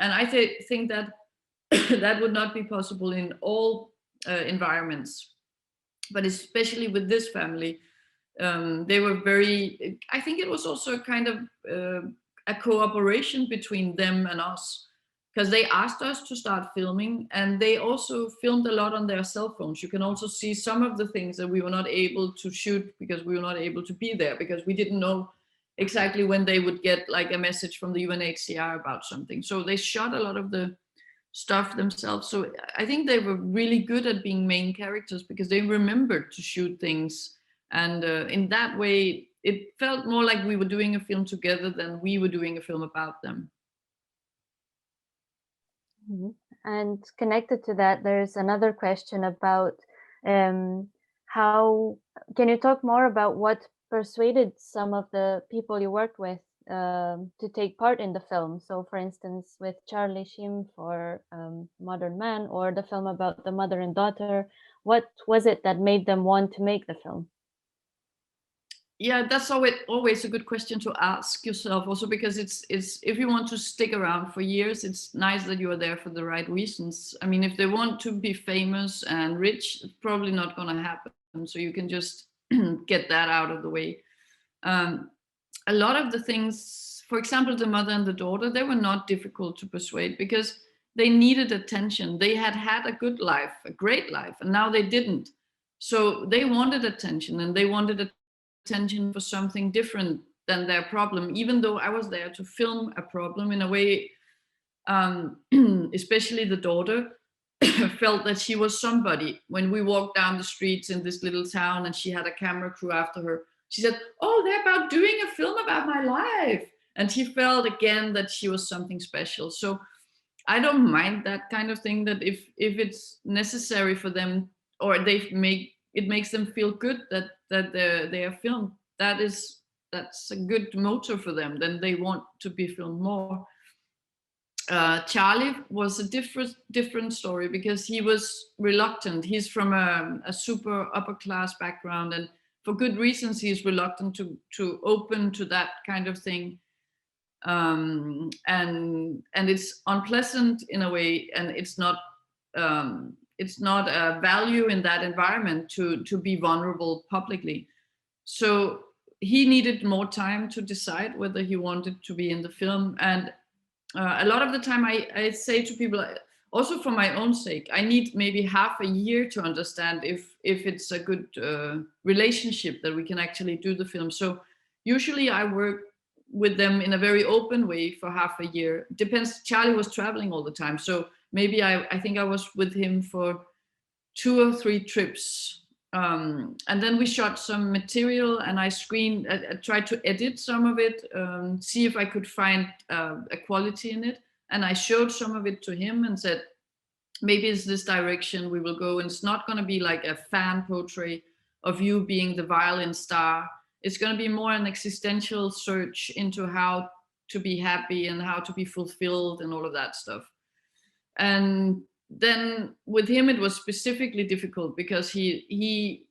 And I think that that would not be possible in all environments, but especially with this family. They were very, I think it was also a kind of a cooperation between them and us, because they asked us to start filming, and they also filmed a lot on their cell phones. You can also see some of the things that we were not able to shoot because we were not able to be there, because we didn't know exactly when they would get like a message from the UNHCR about something. So they shot a lot of the stuff themselves. So I think they were really good at being main characters because they remembered to shoot things. And in that way, it felt more like we were doing a film together than we were doing a film about them. Mm-hmm. And connected to that, there's another question about how, can you talk more about what persuaded some of the people you worked with to take part in the film? So for instance, with Charlie Sheen for Modern Man, or the film about the mother and daughter, what was it that made them want to make the film? Yeah, that's always a good question to ask yourself, also because it's if you want to stick around for years, it's nice that you are there for the right reasons. I mean, if they want to be famous and rich, it's probably not going to happen. So you can just get that out of the way. A lot of the things, for example, the mother and the daughter, they were not difficult to persuade because they needed attention. They had had a good life, a great life, and now they didn't. So they wanted attention, and they wanted attention for something different than their problem, even though I was there to film a problem in a way. Especially the daughter felt that she was somebody. When we walked down the streets in this little town and she had a camera crew after her, she said, "Oh, they're about doing a film about my life." And she felt again that she was something special. So I don't mind that kind of thing, that if it's necessary for them, or it makes them feel good that they are filmed, that's a good motor for them, then they want to be filmed more. Charlie was a different story because he was reluctant. He's from a super upper class background, and for good reasons he's reluctant to open to that kind of thing. And it's unpleasant in a way, and it's not a value in that environment to be vulnerable publicly. So he needed more time to decide whether he wanted to be in the film. And a lot of the time I say to people, also for my own sake, I need maybe half a year to understand if it's a good relationship that we can actually do the film. So usually I work with them in a very open way for half a year. Depends. Charlie was traveling all the time, so maybe I think I was with him for 2 or 3 trips, and then we shot some material, and I tried to edit some of it, see if I could find a quality in it, and I showed some of it to him and said, maybe it's this direction we will go, and it's not going to be like a fan portrait of you being the violin star. It's going to be more an existential search into how to be happy and how to be fulfilled and all of that stuff. And then with him, it was specifically difficult because he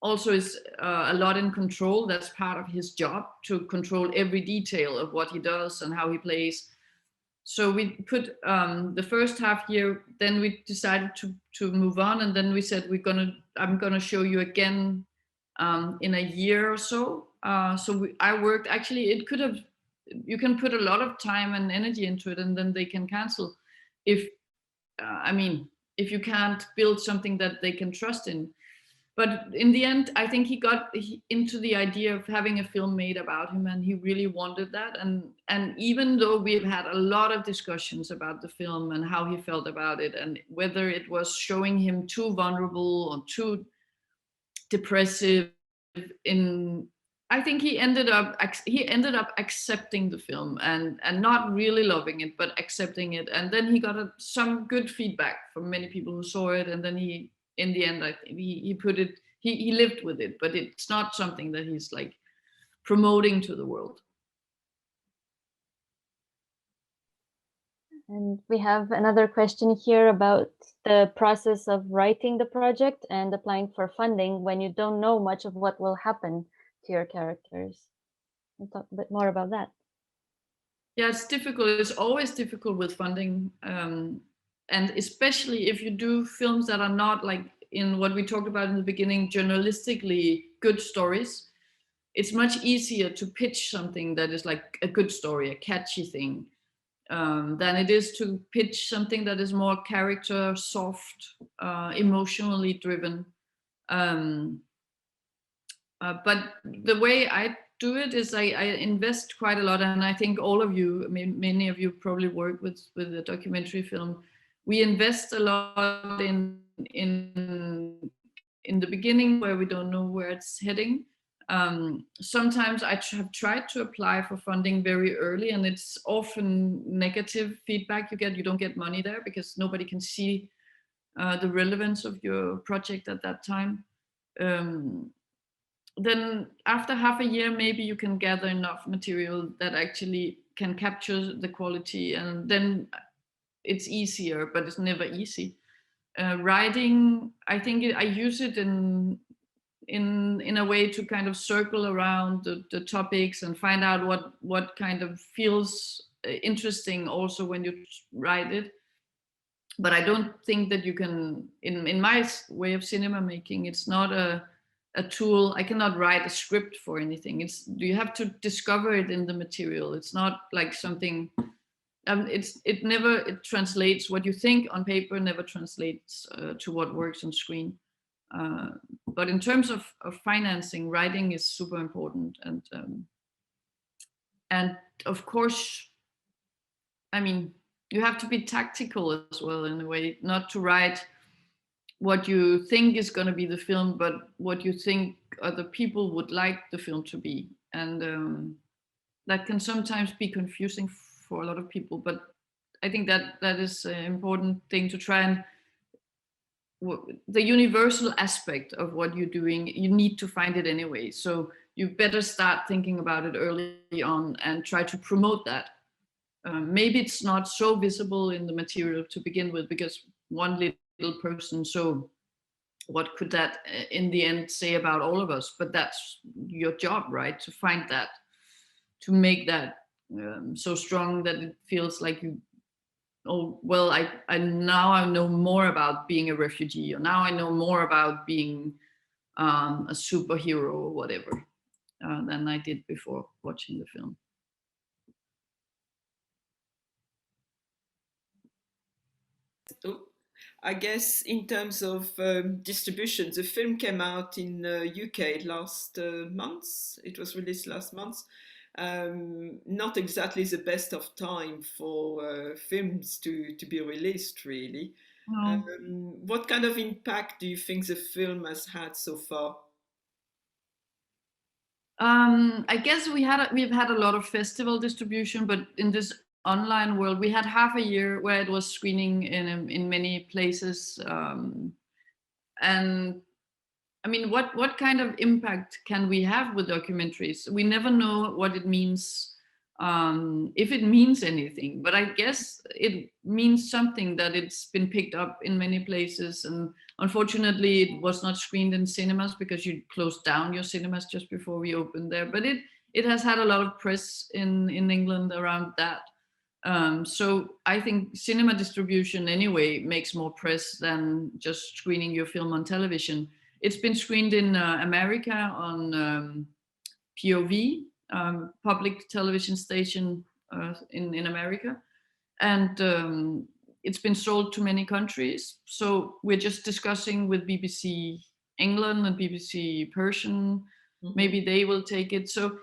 also is a lot in control. That's part of his job, to control every detail of what he does and how he plays. So we put the first half year, then we decided to move on, and then we said I'm gonna show you again in a year or so. I worked, actually it could have, you can put a lot of time and energy into it and then they can cancel if if you can't build something that they can trust in. But in the end, I think he got into the idea of having a film made about him, and he really wanted that. And even though we've had a lot of discussions about the film and how he felt about it, and whether it was showing him too vulnerable or too depressive, I think he ended up accepting the film and not really loving it, but accepting it. And then he got some good feedback from many people who saw it, and then he, in the end, I think he lived with it, but it's not something that he's like promoting to the world. And we have another question here about the process of writing the project and applying for funding when you don't know much of what will happen to your characters. We'll talk a bit more about that. Yeah, it's difficult. It's always difficult with funding. And especially if you do films that are not like in what we talked about in the beginning, journalistically good stories. It's much easier to pitch something that is like a good story, a catchy thing, than it is to pitch something that is more character, soft, emotionally driven. But the way I do it is I invest quite a lot, and I think all of you, many of you probably work with a documentary film. We invest a lot in the beginning, where we don't know where it's heading. Sometimes I have tried to apply for funding very early, and it's often negative feedback you get. You don't get money there because nobody can see the relevance of your project at that time. Then after half a year, maybe you can gather enough material that actually can capture the quality, and then it's easier, but it's never easy. Writing, I think I use it in a way to kind of circle around the topics and find out what kind of feels interesting also when you write it. But I don't think that you can, in my way of cinema making, it's not a tool. I cannot write a script for anything. You have to discover it in the material. It's not like something, it translates. What you think on paper never translates to what works on screen. But in terms of financing, writing is super important. And of course, I mean, you have to be tactical as well, in a way, not to write what you think is going to be the film, but what you think other people would like the film to be. And that can sometimes be confusing for a lot of people, but I think that is an important thing to try and, the universal aspect of what you're doing, you need to find it anyway. So you better start thinking about it early on and try to promote that. Maybe it's not so visible in the material to begin with, because one little person, so what could that in the end say about all of us? But that's your job, right? To find that, to make that so strong that it feels like you, oh, well, I now I know more about being a refugee, or now I know more about being a superhero or whatever than I did before watching the film. I guess in terms of distribution, the film came out in UK last month. It was released last month. Not exactly the best of time for films to be released, really. No. What kind of impact do you think the film has had so far? I guess we've had a lot of festival distribution, but in this online world, we had half a year where it was screening in many places. And I mean, what kind of impact can we have with documentaries? We never know what it means if it means anything. But I guess it means something that it's been picked up in many places. And unfortunately, it was not screened in cinemas because you closed down your cinemas just before we opened there. But it has had a lot of press in England around that. So I think cinema distribution anyway makes more press than just screening your film on television. It's been screened in America on POV, public television station in America, and it's been sold to many countries. So we're just discussing with BBC England and BBC Persian. Maybe they will take it. So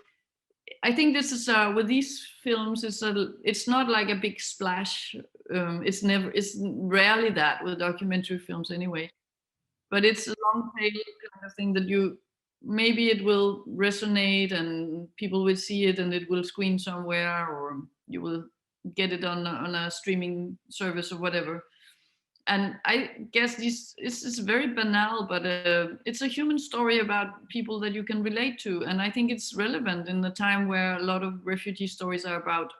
I think this is with these films. It's not like a big splash. It's rarely that with documentary films anyway. But it's a long tail kind of thing that maybe it will resonate and people will see it and it will screen somewhere, or you will get it on a streaming service or whatever. And I guess this is very banal, but it's a human story about people that you can relate to. And I think it's relevant in the time where a lot of refugee stories are about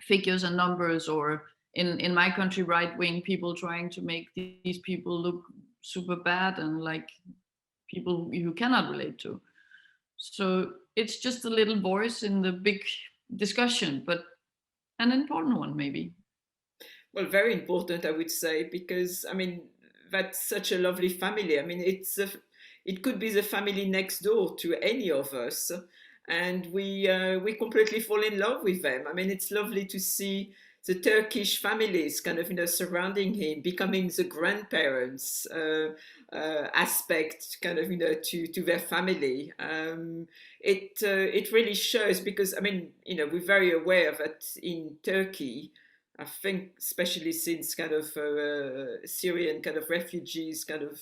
figures and numbers, or in my country, right-wing people trying to make these people look super bad and like people you cannot relate to. So it's just a little voice in the big discussion, but an important one maybe. Well, very important, I would say, because I mean that's such a lovely family. I mean, it could be the family next door to any of us, and we completely fall in love with them. I mean, it's lovely to see the Turkish families kind of surrounding him, becoming the grandparents aspect kind of to their family. It really shows, because I mean we're very aware that in Turkey, I think, especially since kind of Syrian kind of refugees kind of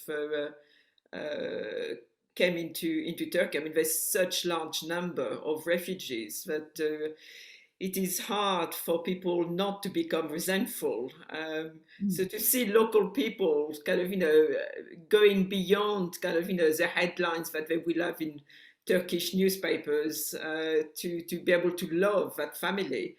came into Turkey. I mean, there's such large number of refugees that it is hard for people not to become resentful. So to see local people kind of going beyond kind of the headlines that they will have in Turkish newspapers, to be able to love that family.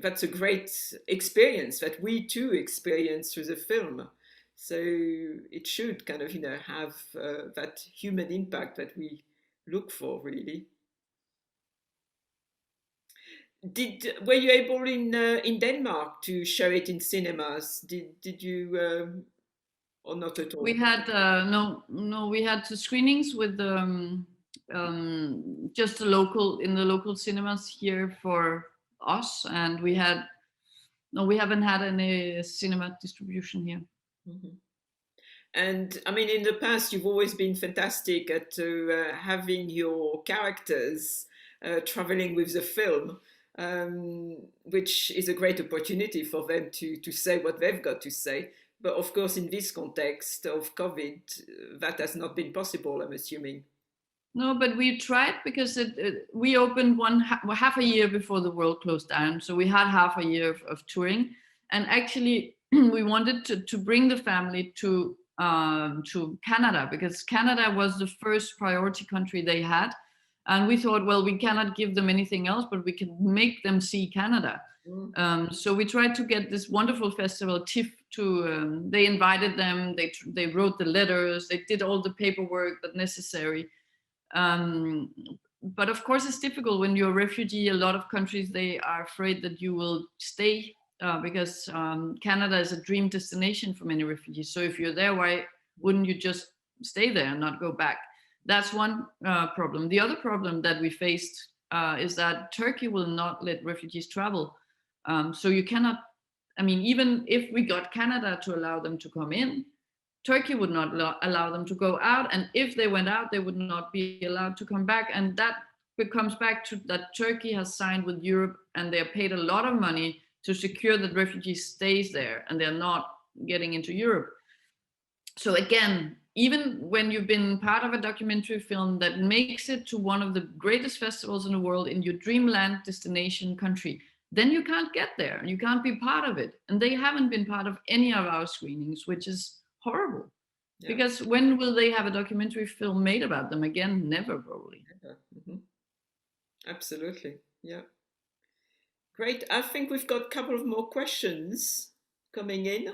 That's a great experience that we too experience through the film. So it should kind of have that human impact that we look for, really. Were you able in Denmark to show it in cinemas? Did you or not at all? We had we had two screenings with just in the local cinemas here for us, and we haven't had any cinema distribution here. Mm-hmm. And I mean, in the past, you've always been fantastic at having your characters traveling with the film, which is a great opportunity for them to say what they've got to say. But of course, in this context of COVID, that has not been possible, I'm assuming. No, but we tried, because we opened half a year before the world closed down. So we had half a year of touring. And actually, we wanted to bring the family to Canada, because Canada was the first priority country they had. And we thought, well, we cannot give them anything else, but we can make them see Canada. So we tried to get this wonderful festival, TIFF, they invited them, they wrote the letters, they did all the paperwork that's necessary. But of course, it's difficult when you're a refugee. A lot of countries, they are afraid that you will stay, because Canada is a dream destination for many refugees. So if you're there, why wouldn't you just stay there and not go back? That's one problem. The other problem that we faced is that Turkey will not let refugees travel. So you cannot, I mean, even if we got Canada to allow them to come in, Turkey would not allow them to go out. And if they went out, they would not be allowed to come back. And that comes back to that Turkey has signed with Europe, and they're paid a lot of money to secure that refugees stays there and they're not getting into Europe. So again, even when you've been part of a documentary film that makes it to one of the greatest festivals in the world in your dreamland destination country, then you can't get there. You can't be part of it. And they haven't been part of any of our screenings, which is horrible. Yeah. Because when will they have a documentary film made about them again? Never, probably. Mm-hmm. Absolutely. Yeah. Great. I think we've got a couple of more questions coming in.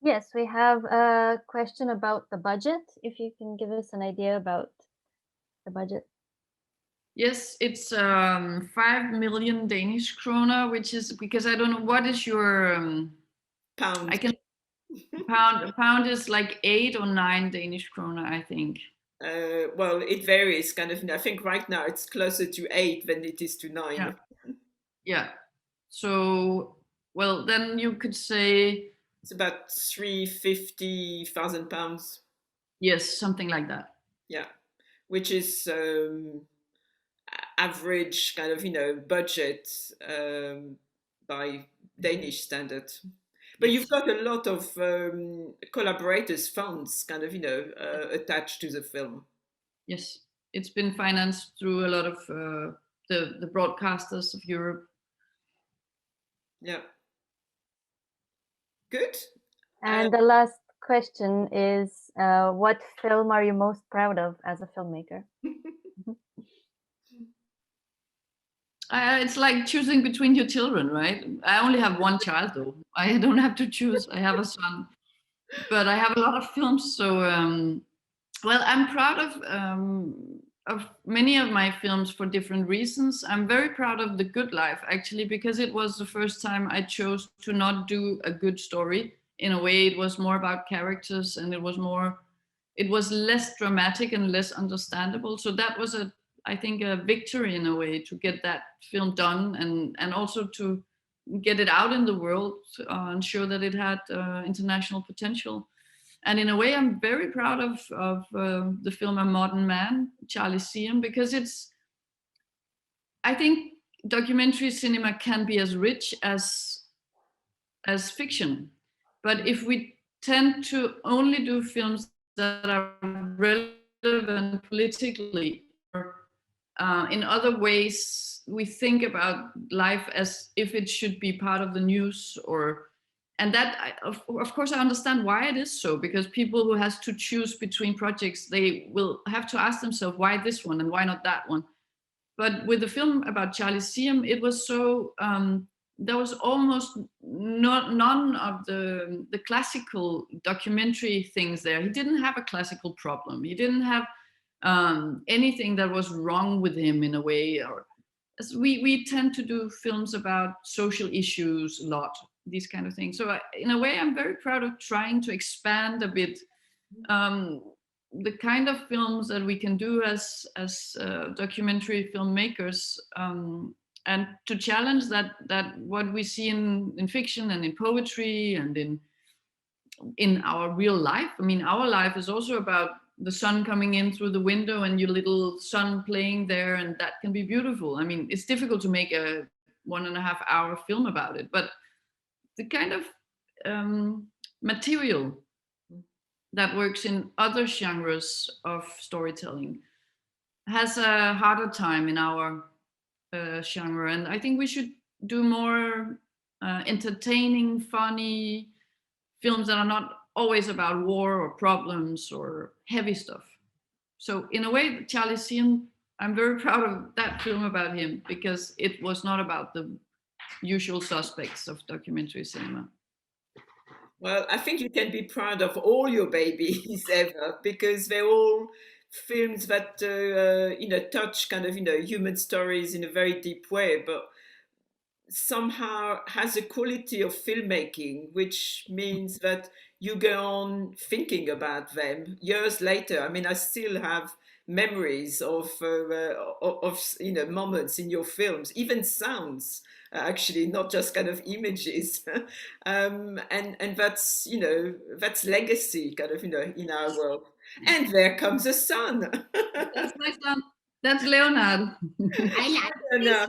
Yes, we have a question about the budget. If you can give us an idea about the budget. Yes, it's 5 million Danish kroner, which is, because I don't know what is your Pound. I can pound. A pound is like 8 or 9 Danish kroner, I think. Well, it varies kind of. I think right now it's closer to 8 than it is to 9. Yeah. Yeah. So, well, then you could say It's about £350,000. yes, something like that. Yeah, which is average kind of budget by Danish standard. But you've got a lot of collaborators funds kind of attached to the film. Yes, it's been financed through a lot of the broadcasters of Europe. Yeah. Good. And the last question is, what film are you most proud of as a filmmaker? It's like choosing between your children, right? I only have one child, though. I don't have to choose. I have a son, but I have a lot of films. So, well, I'm proud of many of my films for different reasons. I'm very proud of The Good Life, actually, because it was the first time I chose to not do a good story. In a way, it was more about characters, and it was less dramatic and less understandable. So that was I think a victory in a way to get that film done, and also to get it out in the world and show that it had international potential. And in a way, I'm very proud of the film A Modern Man, Charlie Siam, because I think documentary cinema can be as rich as fiction. But if we tend to only do films that are relevant politically, or in other ways, we think about life as if it should be part of the news, and that, of course, I understand why it is so, because people who has to choose between projects, they will have to ask themselves, why this one and why not that one? But with the film about Charlie Siam, it was so, there was almost none of the classical documentary things there. He didn't have a classical problem. He didn't have anything that was wrong with him in a way. Or we tend to do films about social issues a lot, these kind of things. So in a way, I'm very proud of trying to expand a bit the kind of films that we can do as documentary filmmakers, and to challenge that what we see in fiction and in poetry and in our real life. I mean, our life is also about the sun coming in through the window and your little son playing there, and that can be beautiful. I mean, it's difficult to make a 1.5 hour film about it, but the kind of material that works in other genres of storytelling has a harder time in our genre. And I think we should do more entertaining, funny films that are not always about war or problems or heavy stuff. So in a way, Charlie Siam, I'm very proud of that film about him, because it was not about the usual suspects of documentary cinema. Well, I think you can be proud of all your babies ever, because they're all films that touch kind of human stories in a very deep way, but somehow has a quality of filmmaking, which means that you go on thinking about them years later. I mean, I still have memories of moments in your films, even sounds, actually, not just kind of images. And that's that's legacy kind of in our world. And there comes a son. That's my son. That's Leonard. I know.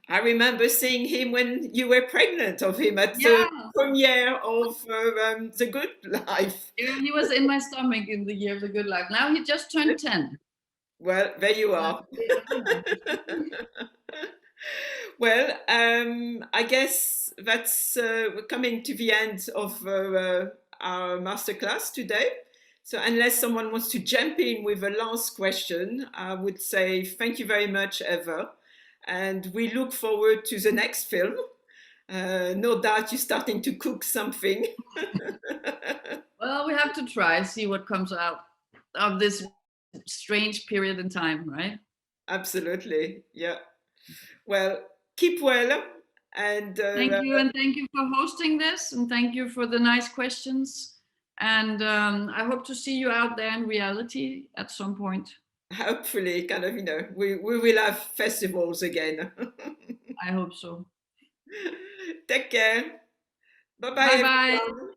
I remember seeing him when you were pregnant of him at the premiere of The Good Life. Yeah, he was in my stomach in the year of The Good Life. Now he just turned 10. Well, there you are. Well, I guess that's we're coming to the end of our masterclass today. So unless someone wants to jump in with a last question, I would say thank you very much, Eva. And we look forward to the next film. No doubt you're starting to cook something. Well, we have to try, see what comes out of this strange period in time, right? Absolutely. Yeah. Well, keep well. And thank you for hosting this, and thank you for the nice questions. And I hope to see you out there in reality at some point. Hopefully, kind of, we will have festivals again. I hope so. Take care. Bye-bye. Bye-bye. Everyone.